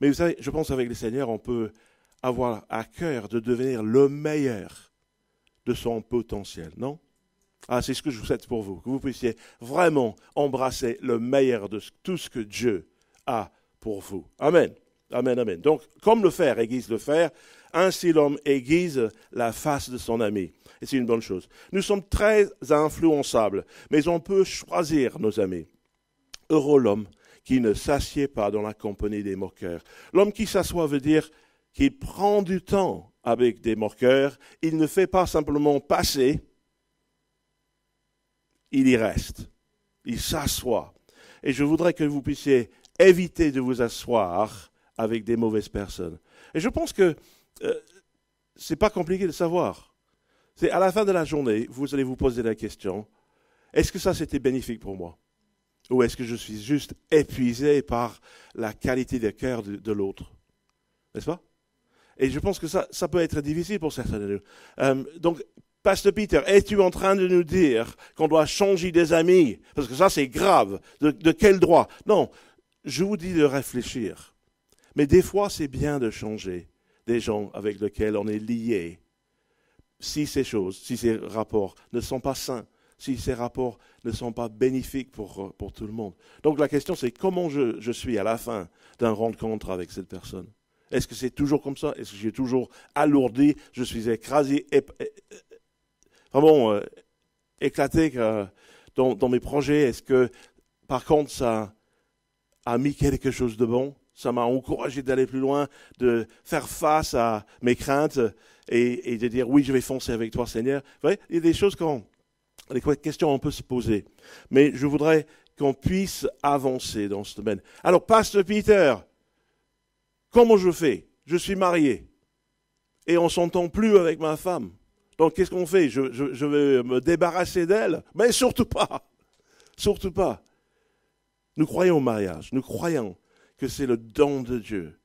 Mais vous savez, je pense avec le Seigneur, on peut avoir à cœur de devenir le meilleur de son potentiel, non? Ah, c'est ce que je vous souhaite pour vous, que vous puissiez vraiment embrasser le meilleur de tout ce que Dieu a pour vous. Amen. Amen, amen. Donc, comme le fer aiguise le fer, ainsi l'homme aiguise la face de son ami. Et c'est une bonne chose. Nous sommes très influençables, mais on peut choisir nos amis. Heureux l'homme qui ne s'assied pas dans la compagnie des moqueurs. L'homme qui s'assoit veut dire qu'il prend du temps avec des moqueurs. Il ne fait pas simplement passer, il y reste. Il s'assoit. Et je voudrais que vous puissiez éviter de vous asseoir avec des mauvaises personnes. Et je pense que c'est pas compliqué de savoir. C'est à la fin de la journée, vous allez vous poser la question, est-ce que ça c'était bénéfique pour moi? Ou est-ce que je suis juste épuisé par la qualité de cœur de l'autre? N'est-ce pas? Et je pense que ça peut être difficile pour certains de nous. Donc, Pasteur Peter, es-tu en train de nous dire qu'on doit changer des amis? Parce que ça c'est grave. De quel droit? Non, je vous dis de réfléchir. Mais des fois, c'est bien de changer des gens avec lesquels on est lié. Si ces rapports ne sont pas sains, si ces rapports ne sont pas bénéfiques pour tout le monde. Donc la question, c'est comment je suis à la fin d'une rencontre avec cette personne. Est-ce que c'est toujours comme ça? Est-ce que j'ai toujours alourdi? Je suis écrasé, vraiment éclaté dans mes projets? Est-ce que, par contre, ça a mis quelque chose de bon? Ça m'a encouragé d'aller plus loin, de faire face à mes craintes et de dire oui, je vais foncer avec toi, Seigneur. Vous voyez, il y a des choses des questions on peut se poser. Mais je voudrais qu'on puisse avancer dans ce domaine. Alors, Pasteur Peter, comment je fais? Je suis marié et on ne s'entend plus avec ma femme. Donc, qu'est-ce qu'on fait? Je vais me débarrasser d'elle? Mais surtout pas. Surtout pas. Nous croyons au mariage. Nous croyons que c'est le don de Dieu.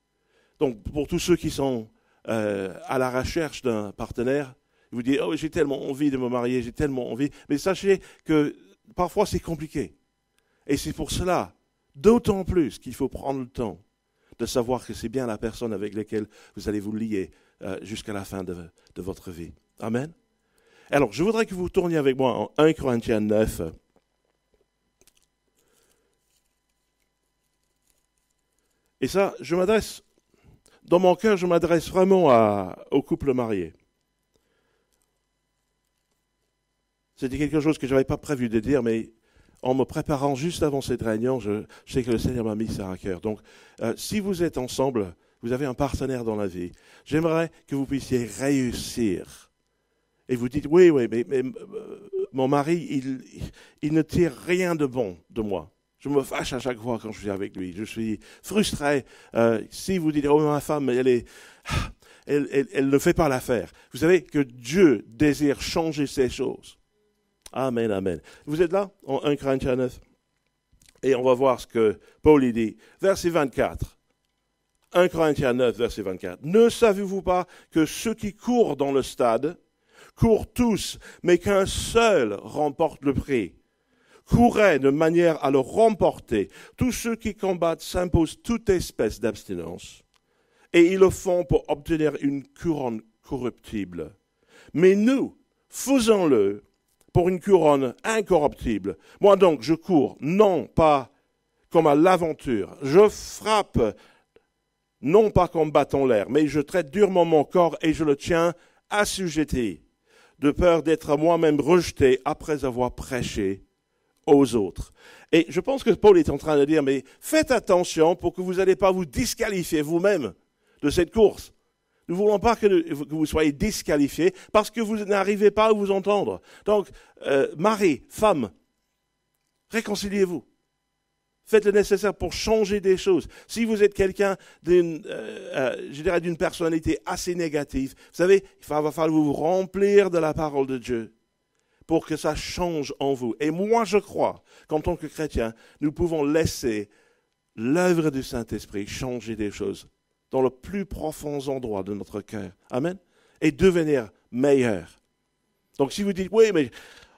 Donc, pour tous ceux qui sont à la recherche d'un partenaire, vous dites, oh, j'ai tellement envie de me marier, j'ai tellement envie. Mais sachez que parfois c'est compliqué. Et c'est pour cela, d'autant plus qu'il faut prendre le temps de savoir que c'est bien la personne avec laquelle vous allez vous lier jusqu'à la fin de votre vie. Amen. Alors, je voudrais que vous tourniez avec moi en 1 Corinthiens 9. Et ça, dans mon cœur, je m'adresse vraiment aux couples mariés. C'était quelque chose que je n'avais pas prévu de dire, mais en me préparant juste avant cette réunion, je sais que le Seigneur m'a mis ça à cœur. Donc, si vous êtes ensemble, vous avez un partenaire dans la vie, j'aimerais que vous puissiez réussir. Et vous dites, oui, mais mon mari, il ne tire rien de bon de moi. Je me fâche à chaque fois quand je suis avec lui. Je suis frustré. Si vous dites, oh, ma femme, elle ne fait pas l'affaire. Vous savez que Dieu désire changer ces choses. Amen, amen. Vous êtes là, en 1 Corinthiens 9? Et on va voir ce que Paul y dit. Verset 24. 1 Corinthiens 9, verset 24. Ne savez-vous pas que ceux qui courent dans le stade courent tous, mais qu'un seul remporte le prix? Courez de manière à le remporter. Tous ceux qui combattent s'imposent toute espèce d'abstinence, et ils le font pour obtenir une couronne corruptible. Mais nous, faisons-le pour une couronne incorruptible. Moi donc, je cours, non pas comme à l'aventure. Je frappe, non pas comme battant l'air, mais je traite durement mon corps et je le tiens assujetti, de peur d'être moi-même rejeté après avoir prêché aux autres. Et je pense que Paul est en train de dire, mais faites attention pour que vous n'allez pas vous disqualifier vous-même de cette course. Nous ne voulons pas que vous soyez disqualifiés parce que vous n'arrivez pas à vous entendre. Donc, mari, femme, réconciliez-vous. Faites le nécessaire pour changer des choses. Si vous êtes quelqu'un d'une personnalité assez négative, vous savez, il va falloir vous remplir de la parole de Dieu pour que ça change en vous. Et moi, je crois qu'en tant que chrétien, nous pouvons laisser l'œuvre du Saint-Esprit changer des choses dans le plus profond endroit de notre cœur. Amen. Et devenir meilleur. Donc si vous dites, oui, mais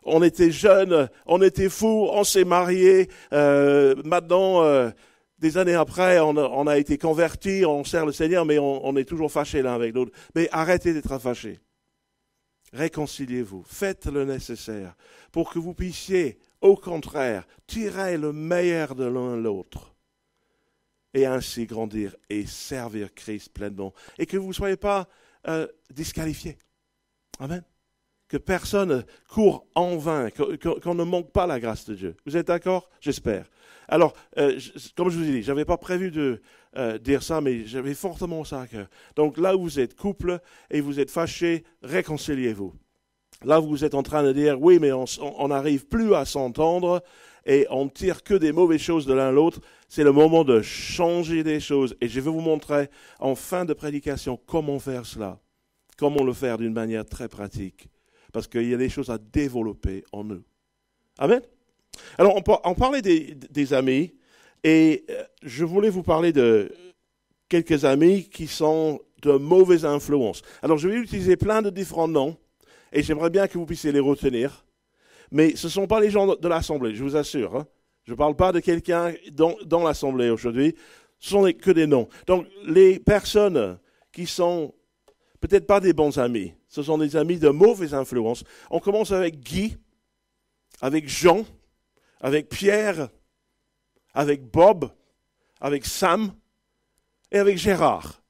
on était jeunes, on était fous, on s'est mariés, maintenant, des années après, on a été convertis, on sert le Seigneur, mais on est toujours fâchés l'un avec l'autre. Mais arrêtez d'être fâchés. Réconciliez-vous. Faites le nécessaire pour que vous puissiez, au contraire, tirer le meilleur de l'un et l'autre. Et ainsi grandir et servir Christ pleinement. Et que vous ne soyez pas disqualifiés. Amen. Que personne court en vain, qu'on ne manque pas la grâce de Dieu. Vous êtes d'accord? J'espère. Alors, comme je vous ai dit, je n'avais pas prévu de dire ça, mais j'avais fortement ça à cœur. Donc là où vous êtes couple et vous êtes fâchés, réconciliez-vous. Là où vous êtes en train de dire, oui, mais on n'arrive plus à s'entendre et on ne tire que des mauvaises choses de l'un à l'autre, c'est le moment de changer des choses. Et je vais vous montrer en fin de prédication comment faire cela, comment le faire d'une manière très pratique. Parce qu'il y a des choses à développer en nous. Amen. Alors, on parlait des amis, et je voulais vous parler de quelques amis qui sont de mauvaises influences. Alors, je vais utiliser plein de différents noms, et j'aimerais bien que vous puissiez les retenir. Mais ce ne sont pas les gens de l'Assemblée, je vous assure. Hein. Je ne parle pas de quelqu'un dans l'Assemblée aujourd'hui. Ce sont que des noms. Donc, les personnes qui sont peut-être pas des bons amis, ce sont des amis de mauvaise influence. On commence avec Guy, avec Jean, avec Pierre, avec Bob, avec Sam et avec Gérard.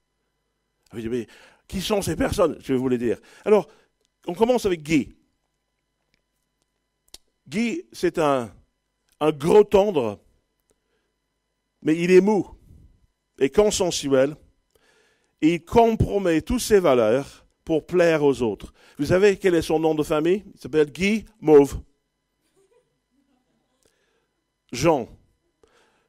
Vous dites, mais qui sont ces personnes? Je vais vous les dire. Alors, on commence avec Guy. Guy, c'est un gros tendre, mais il est mou et consensuel. Et il compromet toutes ses valeurs pour plaire aux autres. Vous savez quel est son nom de famille? Il s'appelle Guy Mauve. Jean.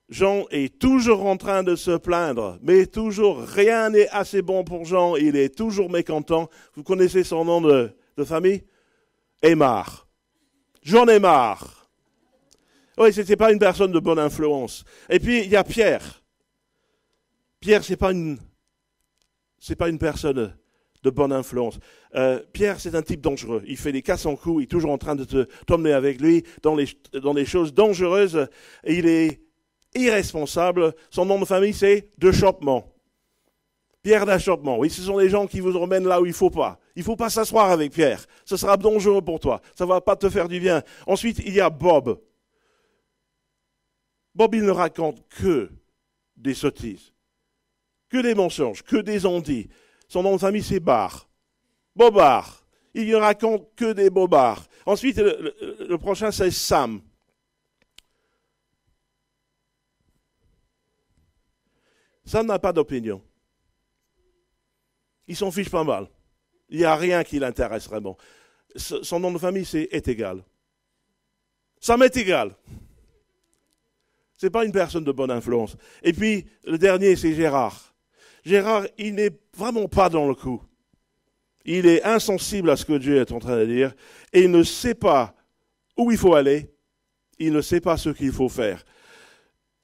Jean est toujours en train de se plaindre, mais toujours rien n'est assez bon pour Jean. Il est toujours mécontent. Vous connaissez son nom de famille? Aymar. J'en ai marre. Oui, ce n'était pas une personne de bonne influence. Et puis, il y a Pierre. Pierre, c'est pas une personne de bonne influence. Pierre, c'est un type dangereux. Il fait des casse-en-coups, il est toujours en train de t'emmener avec lui dans les choses dangereuses. Et il est irresponsable. Son nom de famille, c'est De Chopement. Pierre d'achoppement. Oui, ce sont les gens qui vous emmènent là où il ne faut pas. Il ne faut pas s'asseoir avec Pierre. Ce sera dangereux pour toi. Ça ne va pas te faire du bien. Ensuite, il y a Bob. Bob, il ne raconte que des sottises, que des mensonges, que des ondits. Son nom de famille, c'est Bar. Bobard. Il ne raconte que des bobards. Ensuite, le prochain, c'est Sam. Sam n'a pas d'opinion. Il s'en fiche pas mal. Il n'y a rien qui l'intéresse vraiment. Son nom de famille, c'est est égal. Sam est égal. Ce n'est pas une personne de bonne influence. Et puis, le dernier, c'est Gérard. Gérard, il n'est vraiment pas dans le coup. Il est insensible à ce que Dieu est en train de dire et il ne sait pas où il faut aller. Il ne sait pas ce qu'il faut faire.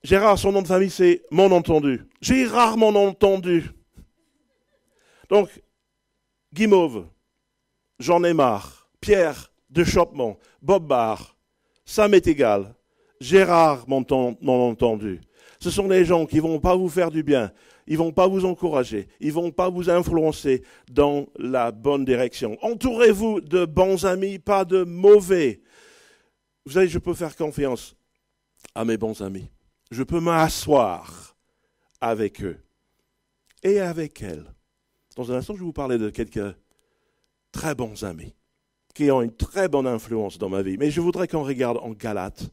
Gérard, son nom de famille, c'est mon entendu. J'ai rarement entendu. Donc, Guimauve, j'en ai marre. Pierre de Choppement, Bob Barr, Sam est égal. Gérard, mon entendu. Ce sont les gens qui ne vont pas vous faire du bien. Ils ne vont pas vous encourager. Ils ne vont pas vous influencer dans la bonne direction. Entourez-vous de bons amis, pas de mauvais. Vous savez, je peux faire confiance à mes bons amis. Je peux m'asseoir avec eux et avec elles. Dans un instant, je vais vous parler de quelques très bons amis qui ont une très bonne influence dans ma vie. Mais je voudrais qu'on regarde en Galates.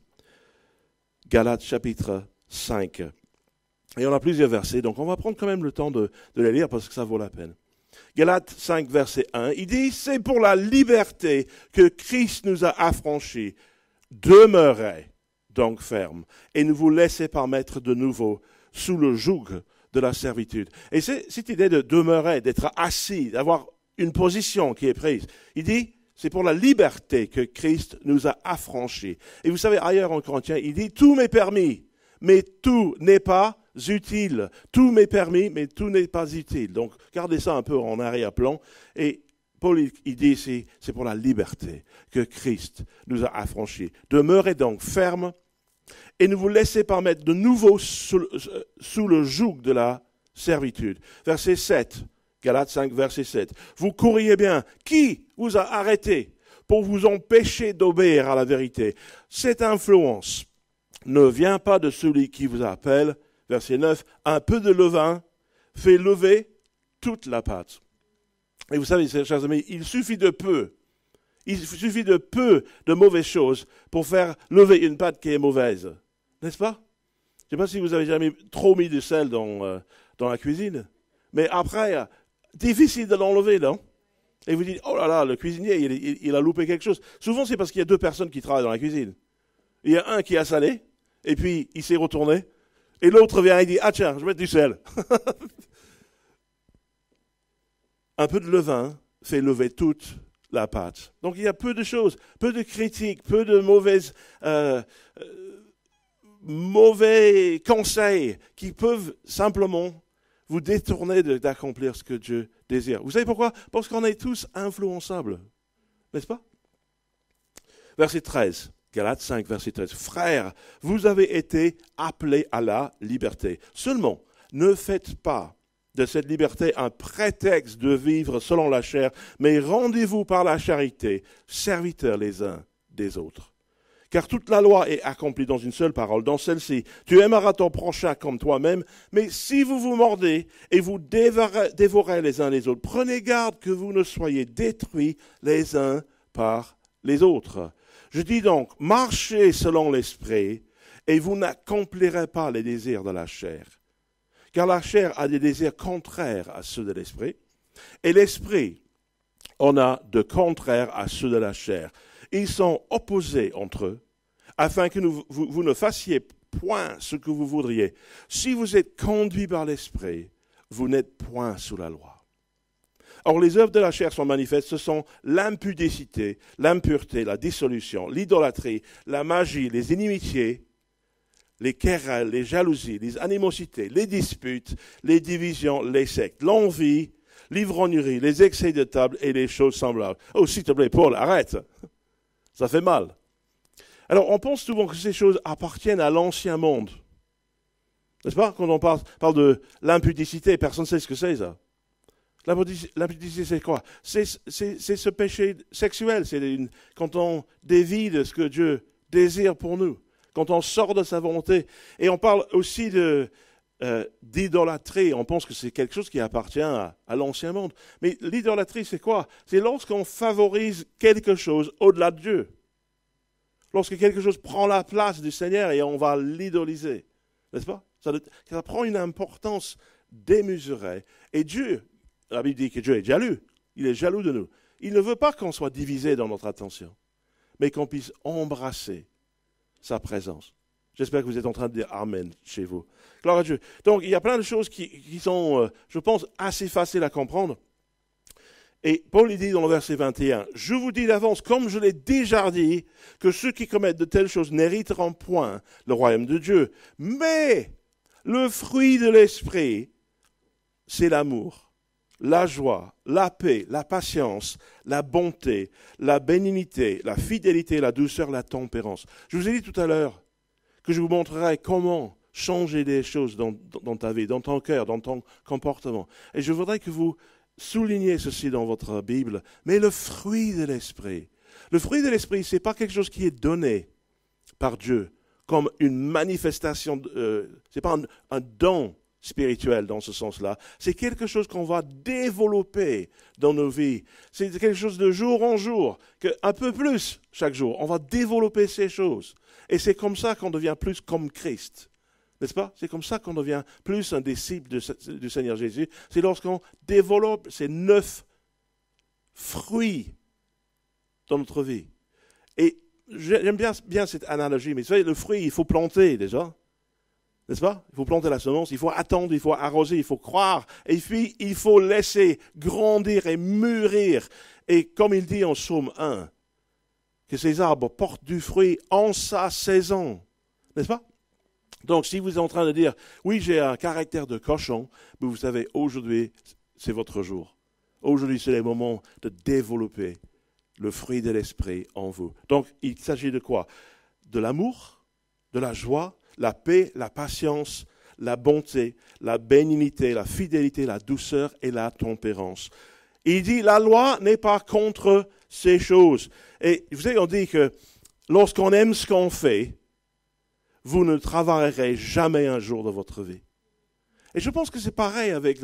Galates chapitre 5. Et on a plusieurs versets, donc on va prendre quand même le temps de les lire parce que ça vaut la peine. Galates 5, verset 1, il dit « C'est pour la liberté que Christ nous a affranchis. Demeurez donc fermes et ne vous laissez pas mettre de nouveau sous le joug de la servitude. » Et c'est cette idée de demeurer, d'être assis, d'avoir une position qui est prise. Il dit « C'est pour la liberté que Christ nous a affranchis. » Et vous savez, ailleurs en Corinthiens, il dit « Tout m'est permis, mais tout n'est pas utile. Tout m'est permis, mais tout n'est pas utile. » Donc, gardez ça un peu en arrière-plan. Et Paul, il dit ici, c'est pour la liberté que Christ nous a affranchis. Demeurez donc fermes et ne vous laissez pas mettre de nouveau sous le joug de la servitude. Verset 7, Galates 5, verset 7. Vous courriez bien. Qui vous a arrêté pour vous empêcher d'obéir à la vérité? Cette influence ne vient pas de celui qui vous appelle. Verset 9, un peu de levain fait lever toute la pâte. Et vous savez, chers amis, il suffit de peu de mauvaises choses pour faire lever une pâte qui est mauvaise. N'est-ce pas? Je ne sais pas si vous avez jamais trop mis de sel dans la cuisine, mais après, difficile de l'enlever, non? Et vous dites, oh là là, le cuisinier, il a loupé quelque chose. Souvent, c'est parce qu'il y a deux personnes qui travaillent dans la cuisine. Il y a un qui a salé, et puis il s'est retourné, et l'autre vient et dit, ah tiens, je vais mettre du sel. Un peu de levain fait lever toute la pâte. Donc il y a peu de choses, peu de critiques, peu de mauvais conseils qui peuvent simplement vous détourner d'accomplir ce que Dieu désire. Vous savez pourquoi? Parce qu'on est tous influençables, n'est-ce pas? Verset 13. Galates 5, verset 13. Frères, vous avez été appelés à la liberté. Seulement, ne faites pas de cette liberté un prétexte de vivre selon la chair, mais rendez-vous par la charité, serviteurs les uns des autres. Car toute la loi est accomplie dans une seule parole, dans celle-ci. Tu aimeras ton prochain comme toi-même, mais si vous vous mordez et vous dévorez les uns les autres, prenez garde que vous ne soyez détruits les uns par les autres. Je dis donc, marchez selon l'esprit, et vous n'accomplirez pas les désirs de la chair. Car la chair a des désirs contraires à ceux de l'esprit, et l'esprit en a de contraires à ceux de la chair. Ils sont opposés entre eux, afin que vous ne fassiez point ce que vous voudriez. Si vous êtes conduits par l'esprit, vous n'êtes point sous la loi. Or, les œuvres de la chair sont manifestes, ce sont l'impudicité, l'impureté, la dissolution, l'idolâtrie, la magie, les inimitiés, les querelles, les jalousies, les animosités, les disputes, les divisions, les sectes, l'envie, l'ivrognerie, les excès de table et les choses semblables. Oh, s'il te plaît, Paul, arrête. Ça fait mal. Alors, on pense souvent que ces choses appartiennent à l'ancien monde. N'est-ce pas? Quand on parle de l'impudicité, personne ne sait ce que c'est, ça. L'impudicité, c'est quoi? C'est ce péché sexuel. Quand on dévie de ce que Dieu désire pour nous. Quand on sort de sa volonté. Et on parle aussi d'idolâtrie. On pense que c'est quelque chose qui appartient à l'ancien monde. Mais l'idolâtrie, c'est quoi? C'est lorsqu'on favorise quelque chose au-delà de Dieu. Lorsque quelque chose prend la place du Seigneur et on va l'idoliser. N'est-ce pas? Ça prend une importance démesurée. Et Dieu, la Bible dit que Dieu est jaloux. Il est jaloux de nous. Il ne veut pas qu'on soit divisé dans notre attention, mais qu'on puisse embrasser sa présence. J'espère que vous êtes en train de dire Amen chez vous. Gloire à Dieu. Donc, il y a plein de choses qui sont, je pense, assez faciles à comprendre. Et Paul dit dans le verset 21, « Je vous dis d'avance, comme je l'ai déjà dit, que ceux qui commettent de telles choses n'hériteront point le royaume de Dieu. Mais le fruit de l'esprit, c'est l'amour, la joie, la paix, la patience, la bonté, la bénignité, la fidélité, la douceur, la tempérance. » Je vous ai dit tout à l'heure que je vous montrerai comment changer des choses dans ta vie, dans ton cœur, dans ton comportement. Et je voudrais que vous soulignez ceci dans votre Bible. Mais le fruit de l'esprit, ce n'est pas quelque chose qui est donné par Dieu comme une manifestation, ce n'est pas un don spirituel dans ce sens-là. C'est quelque chose qu'on va développer dans nos vies. C'est quelque chose de jour en jour, un peu plus chaque jour. On va développer ces choses. Et c'est comme ça qu'on devient plus comme Christ. N'est-ce pas? C'est comme ça qu'on devient plus un disciple du Seigneur Jésus. C'est lorsqu'on développe ces 9 fruits dans notre vie. Et j'aime bien cette analogie, mais vous savez, le fruit, il faut planter déjà. N'est-ce pas? Il faut planter la semence, il faut attendre, il faut arroser, il faut croire. Et puis, il faut laisser grandir et mûrir. Et comme il dit en Psaume 1, que ces arbres portent du fruit en sa saison. N'est-ce pas? Donc, si vous êtes en train de dire, oui, j'ai un caractère de cochon, mais vous savez, aujourd'hui, c'est votre jour. Aujourd'hui, c'est le moment de développer le fruit de l'esprit en vous. Donc, il s'agit de quoi? De l'amour, de la joie, la paix, la patience, la bonté, la bénignité, la fidélité, la douceur et la tempérance. Il dit, la loi n'est pas contre ces choses. Et vous savez, on dit que lorsqu'on aime ce qu'on fait, vous ne travaillerez jamais un jour de votre vie. Et je pense que c'est pareil avec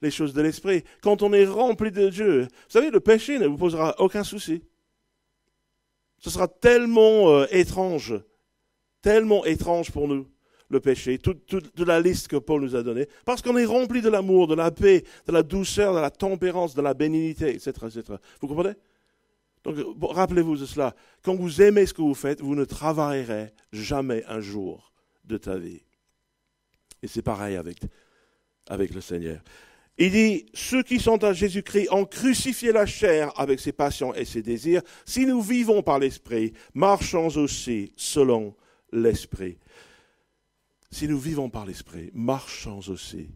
les choses de l'esprit. Quand on est rempli de Dieu, vous savez, le péché ne vous posera aucun souci. Ce sera tellement étrange pour nous, le péché, toute la liste que Paul nous a donnée, parce qu'on est rempli de l'amour, de la paix, de la douceur, de la tempérance, de la bénignité, etc., etc. Vous comprenez? Donc, rappelez-vous de cela. Quand vous aimez ce que vous faites, vous ne travaillerez jamais un jour de ta vie. Et c'est pareil avec le Seigneur. Il dit, ceux qui sont à Jésus-Christ ont crucifié la chair avec ses passions et ses désirs. Si nous vivons par l'Esprit, marchons aussi selon l'Esprit. Si nous vivons par l'Esprit, marchons aussi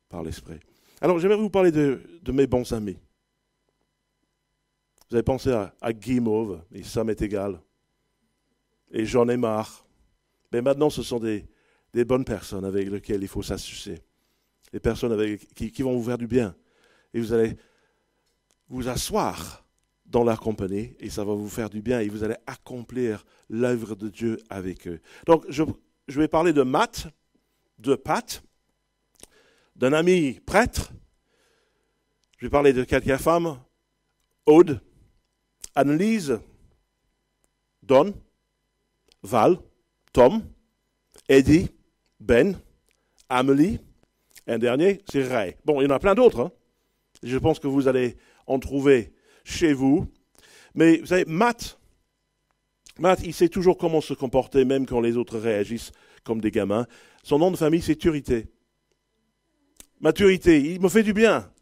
par l'Esprit. Alors, j'aimerais vous parler de mes bons amis. Vous avez pensé à Guimauve, et ça m'est égal. Et j'en ai marre. Mais maintenant, ce sont des bonnes personnes avec lesquelles il faut s'associer. Des personnes qui vont vous faire du bien. Et vous allez vous asseoir dans leur compagnie, et ça va vous faire du bien, et vous allez accomplir l'œuvre de Dieu avec eux. Donc, je vais parler de Pat, d'un ami prêtre. Je vais parler de quelques femmes, Aude, Annelise, Don, Val, Tom, Eddie, Ben, Amélie, et un dernier, c'est Ray. Bon, il y en a plein d'autres. Hein. Je pense que vous allez en trouver chez vous. Mais vous savez, Matt, il sait toujours comment se comporter, même quand les autres réagissent comme des gamins. Son nom de famille, c'est Turité. Maturité, il me fait du bien.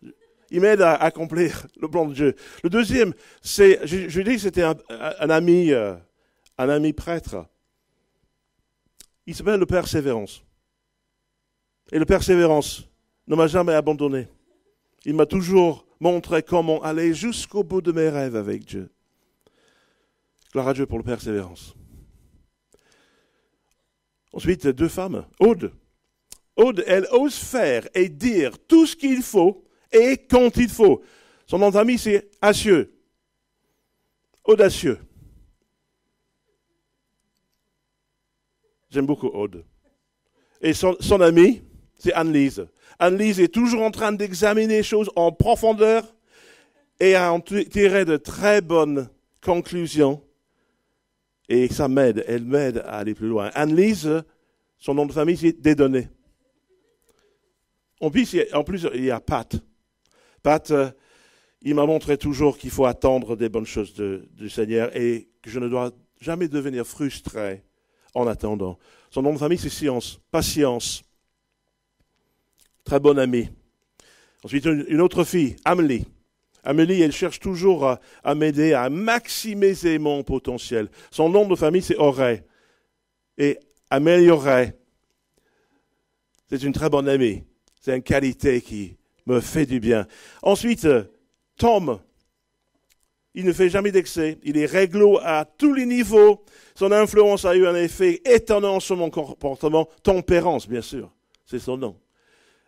Il m'aide à accomplir le plan de Dieu. Le deuxième, je dis que c'était un ami prêtre. Il s'appelle le Persévérance. Et le Persévérance ne m'a jamais abandonné. Il m'a toujours montré comment aller jusqu'au bout de mes rêves avec Dieu. Gloire à Dieu pour le Persévérance. Ensuite, 2 femmes. Aude. Aude, elle ose faire et dire tout ce qu'il faut et quand il faut. Son nom de famille, c'est Audacieux. Audacieux. J'aime beaucoup Aude. Et son amie, c'est Anne-Lise. Anne-Lise est toujours en train d'examiner les choses en profondeur et à en tirer de très bonnes conclusions. Et ça m'aide, elle m'aide à aller plus loin. Anne-Lise, son nom de famille, c'est Dédonné. En plus, il y a Pat. Pat, il m'a montré toujours qu'il faut attendre des bonnes choses du Seigneur et que je ne dois jamais devenir frustré en attendant. Son nom de famille, c'est Science, Patience. Très bonne amie. Ensuite, une autre fille, Amélie. Amélie, elle cherche toujours à m'aider à maximiser mon potentiel. Son nom de famille, c'est Auré. Et améliorer. C'est une très bonne amie. C'est une qualité qui me fait du bien. Ensuite, Tom. Il ne fait jamais d'excès. Il est réglo à tous les niveaux. Son influence a eu un effet étonnant sur mon comportement. Tempérance, bien sûr. C'est son nom.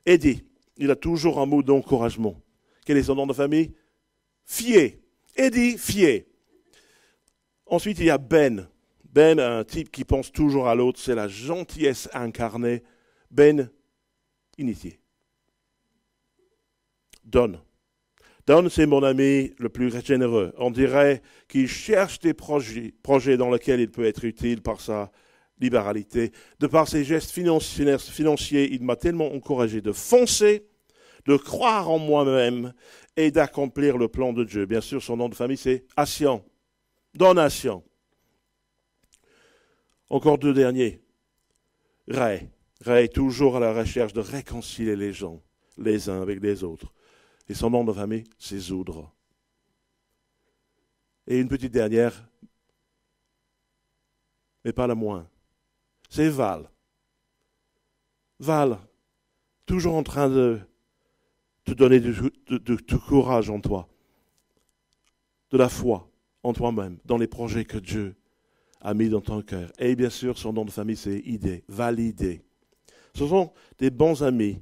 Eddie. Il a toujours un mot d'encouragement. Quel est son nom de famille? Fier. Eddie Fier. Ensuite, il y a Ben. Ben, un type qui pense toujours à l'autre. C'est la gentillesse incarnée. Ben, initié. Don. Don, c'est mon ami le plus généreux. On dirait qu'il cherche des projets dans lesquels il peut être utile par sa libéralité. De par ses gestes financiers, il m'a tellement encouragé de foncer, de croire en moi-même et d'accomplir le plan de Dieu. Bien sûr, son nom de famille, c'est Assian. Donation. Encore deux derniers. Ray. Ray, toujours à la recherche de réconcilier les gens, les uns avec les autres. Et son nom de famille, c'est Zoudre. Et une petite dernière, mais pas la moins, c'est Val. Val, toujours en train de te donner du courage en toi, de la foi en toi-même, dans les projets que Dieu a mis dans ton cœur. Et bien sûr, son nom de famille, c'est Idée, Validé. Ce sont des bons amis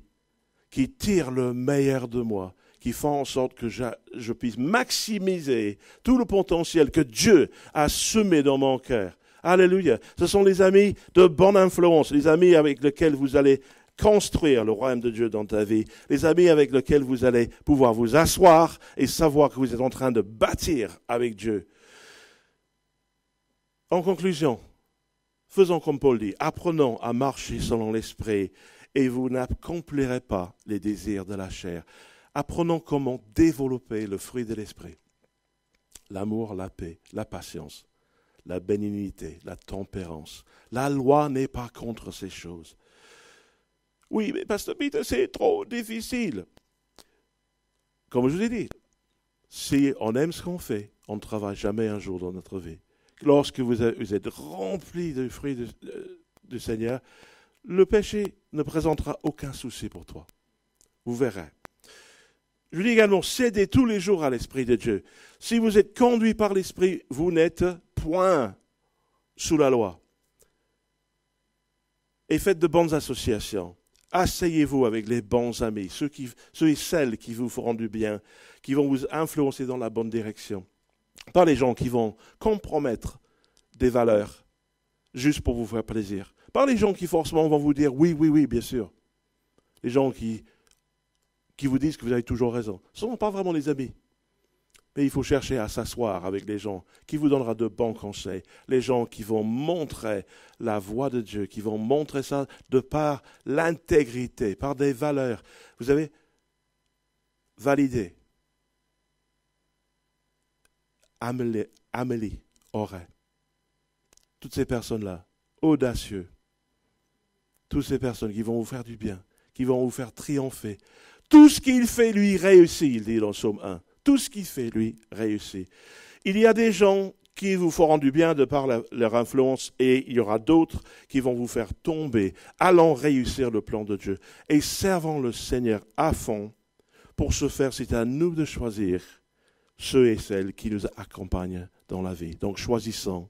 qui tirent le meilleur de moi, qui font en sorte que je puisse maximiser tout le potentiel que Dieu a semé dans mon cœur. Alléluia. Ce sont les amis de bonne influence, les amis avec lesquels vous allez construire le royaume de Dieu dans ta vie, les amis avec lesquels vous allez pouvoir vous asseoir et savoir que vous êtes en train de bâtir avec Dieu. En conclusion, faisons comme Paul dit, apprenons à marcher selon l'esprit et vous n'accomplirez pas les désirs de la chair. Apprenons comment développer le fruit de l'esprit. L'amour, la paix, la patience, la bénignité, la tempérance. La loi n'est pas contre ces choses. Oui, mais Pasteur Peter, c'est trop difficile. Comme je vous ai dit, si on aime ce qu'on fait, on ne travaille jamais un jour dans notre vie. Lorsque vous êtes rempli du fruit du Seigneur, le péché ne présentera aucun souci pour toi. Vous verrez. Je dis également, cédez tous les jours à l'Esprit de Dieu. Si vous êtes conduit par l'Esprit, vous n'êtes point sous la loi. Et faites de bonnes associations. Asseyez-vous avec les bons amis, ceux et celles qui vous feront du bien, qui vont vous influencer dans la bonne direction. Pas les gens qui vont compromettre des valeurs juste pour vous faire plaisir. Pas les gens qui forcément vont vous dire oui, oui, oui, bien sûr. Les gens qui vous disent que vous avez toujours raison. Ce ne sont pas vraiment les amis. Mais il faut chercher à s'asseoir avec les gens qui vous donneront de bons conseils. Les gens qui vont montrer la voie de Dieu, qui vont montrer ça de par l'intégrité, par des valeurs. Vous avez validé. Amélie, Auré. Toutes ces personnes-là, audacieux. Toutes ces personnes qui vont vous faire du bien, qui vont vous faire triompher. Tout ce qu'il fait, lui, réussit, il dit dans Psaume 1. Tout ce qu'il fait, lui, réussit. Il y a des gens qui vous feront du bien de par leur influence et il y aura d'autres qui vont vous faire tomber. Allons réussir le plan de Dieu et servons le Seigneur à fond. Pour ce faire, c'est à nous de choisir ceux et celles qui nous accompagnent dans la vie. Donc choisissons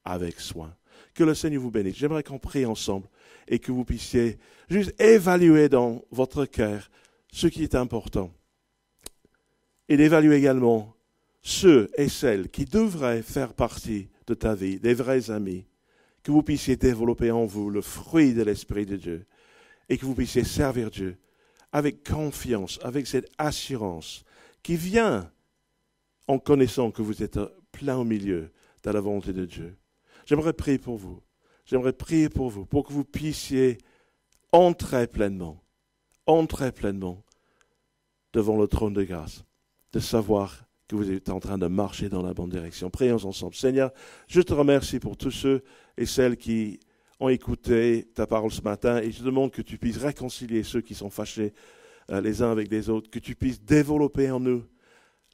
avec soin. Que le Seigneur vous bénisse. J'aimerais qu'on prie ensemble et que vous puissiez juste évaluer dans votre cœur ce qui est important. Et d'évaluer également ceux et celles qui devraient faire partie de ta vie, des vrais amis, que vous puissiez développer en vous le fruit de l'Esprit de Dieu et que vous puissiez servir Dieu avec confiance, avec cette assurance qui vient en connaissant que vous êtes plein au milieu de la volonté de Dieu. J'aimerais prier pour vous. J'aimerais prier pour vous, pour que vous puissiez entrer pleinement devant le trône de grâce, de savoir que vous êtes en train de marcher dans la bonne direction. Prions ensemble. Seigneur, je te remercie pour tous ceux et celles qui ont écouté ta parole ce matin et je te demande que tu puisses réconcilier ceux qui sont fâchés les uns avec les autres, que tu puisses développer en nous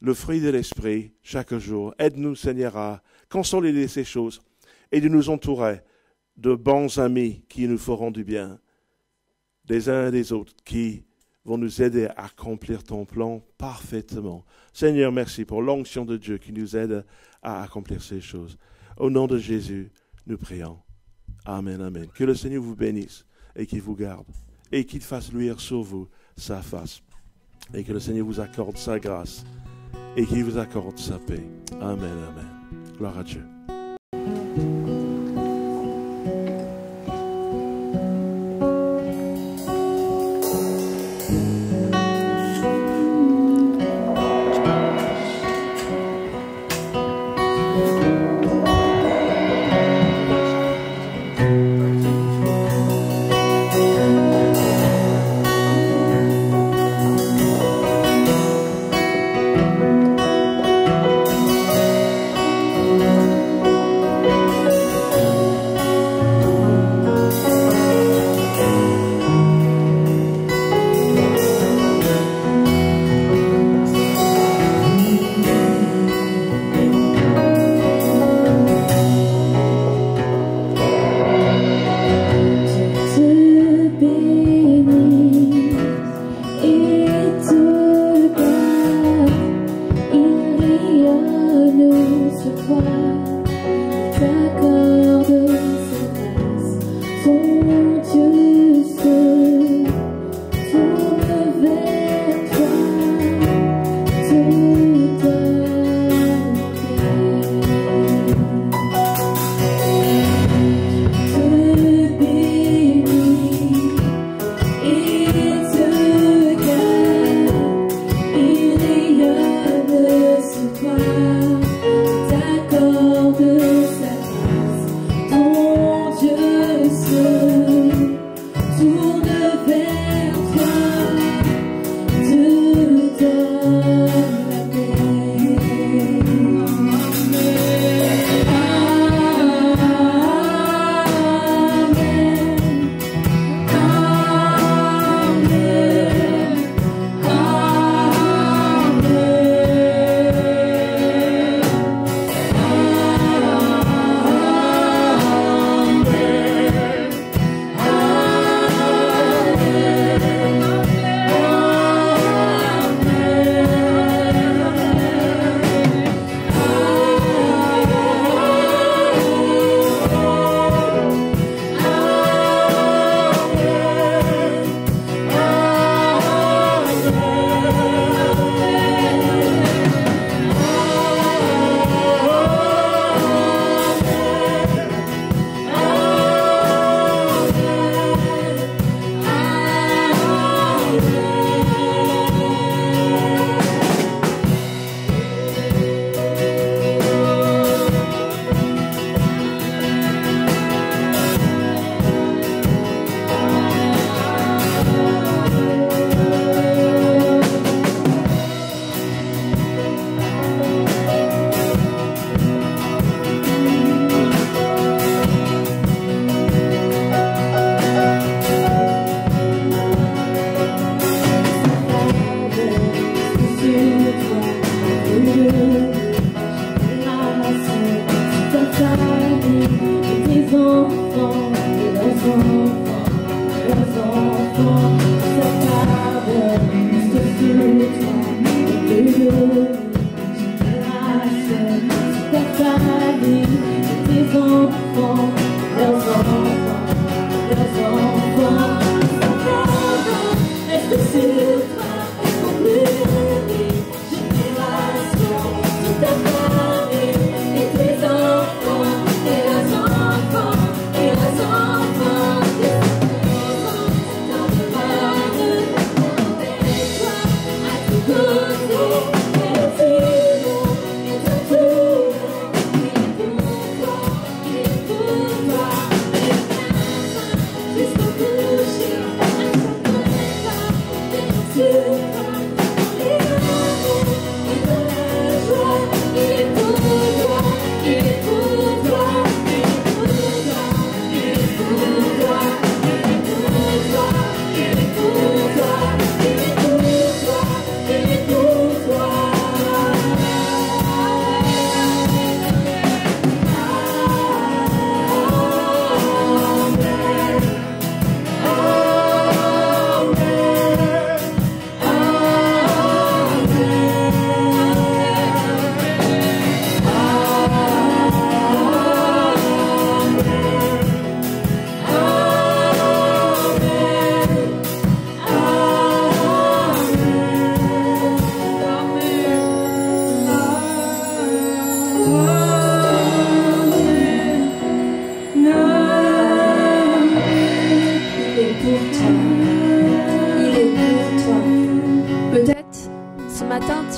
le fruit de l'Esprit chaque jour. Aide-nous, Seigneur, à consolider ces choses et de nous entourer de bons amis qui nous feront du bien, des uns et des autres qui vont nous aider à accomplir ton plan parfaitement. Seigneur, merci pour l'onction de Dieu qui nous aide à accomplir ces choses. Au nom de Jésus, nous prions. Amen, amen. Que le Seigneur vous bénisse et qu'il vous garde et qu'il fasse luire sur vous sa face et que le Seigneur vous accorde sa grâce et qu'il vous accorde sa paix. Amen, amen. Gloire à Dieu. T'accorde sa grâce.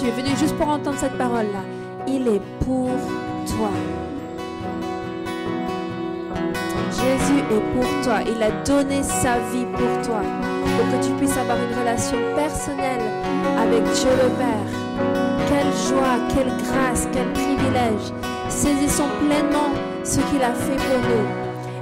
tu es venu juste pour entendre cette parole-là, il est pour toi. Jésus est pour toi. Il a donné sa vie pour toi, pour que tu puisses avoir une relation personnelle avec Dieu le Père. Quelle joie, quelle grâce, quel privilège. Saisissons pleinement ce qu'il a fait pour nous.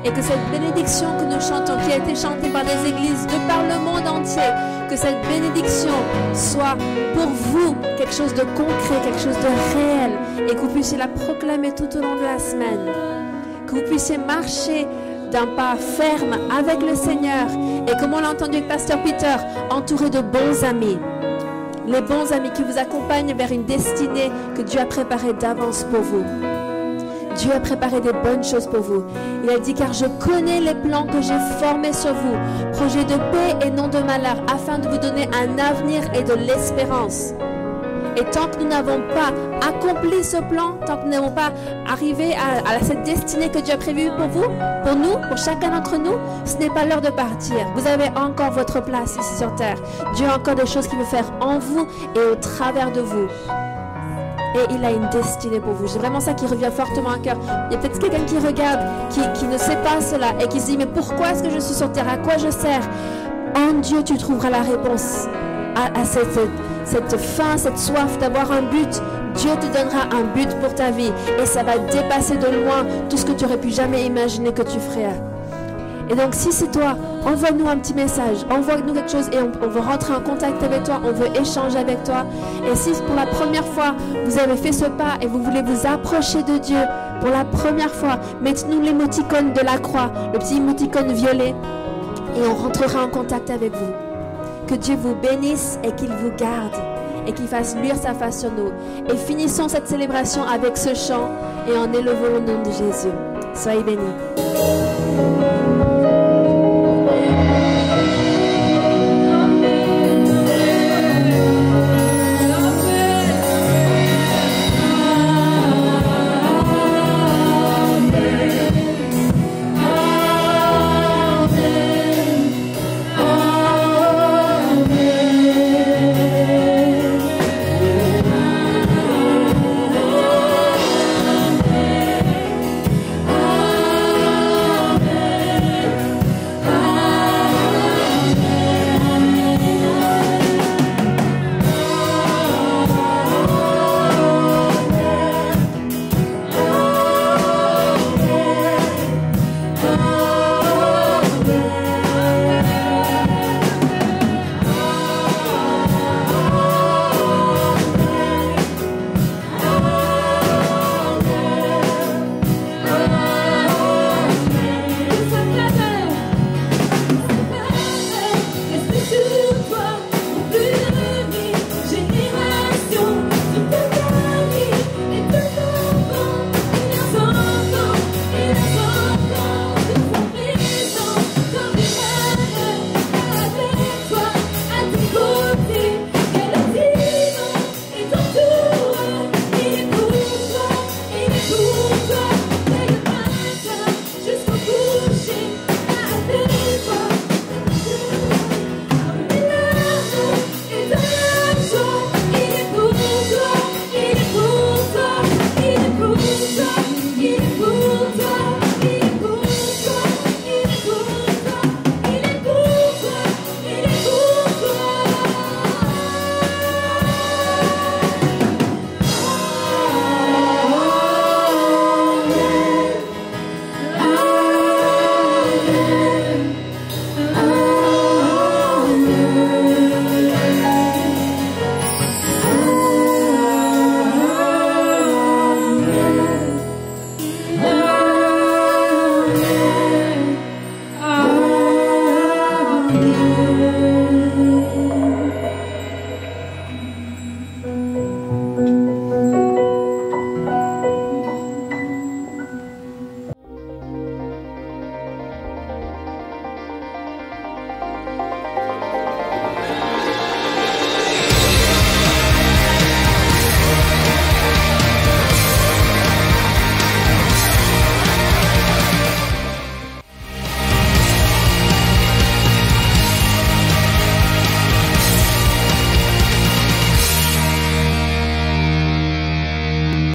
Et que cette bénédiction que nous chantons, qui a été chantée par des églises de par le monde entier, que cette bénédiction soit pour vous quelque chose de concret, quelque chose de réel, et que vous puissiez la proclamer tout au long de la semaine. Que vous puissiez marcher d'un pas ferme avec le Seigneur, et comme on l'a entendu avec Pasteur Peter, entouré de bons amis. Les bons amis qui vous accompagnent vers une destinée que Dieu a préparée d'avance pour vous. Dieu a préparé des bonnes choses pour vous. Il a dit, car je connais les plans que j'ai formés sur vous, projets de paix et non de malheur, afin de vous donner un avenir et de l'espérance. Et tant que nous n'avons pas accompli ce plan, tant que nous n'avons pas arrivé à cette destinée que Dieu a prévue pour vous, pour nous, pour chacun d'entre nous, ce n'est pas l'heure de partir. Vous avez encore votre place ici sur terre. Dieu a encore des choses qu'il veut faire en vous et au travers de vous. Et il a une destinée pour vous. C'est vraiment ça qui revient fortement à cœur. Il y a peut-être quelqu'un qui regarde, qui ne sait pas cela et qui se dit, mais pourquoi est-ce que je suis sur terre? À quoi je sers? En Dieu, tu trouveras la réponse à cette faim, cette soif d'avoir un but. Dieu te donnera un but pour ta vie. Et ça va dépasser de loin tout ce que tu aurais pu jamais imaginer que tu ferais. Et donc, si c'est toi, envoie-nous un petit message, envoie-nous quelque chose et on veut rentrer en contact avec toi, on veut échanger avec toi. Et si pour la première fois, vous avez fait ce pas et vous voulez vous approcher de Dieu, pour la première fois, mettez-nous l'émoticône de la croix, le petit émoticône violet, et on rentrera en contact avec vous. Que Dieu vous bénisse et qu'il vous garde et qu'il fasse luire sa face sur nous. Et finissons cette célébration avec ce chant et en élevant le nom de Jésus. Soyez bénis.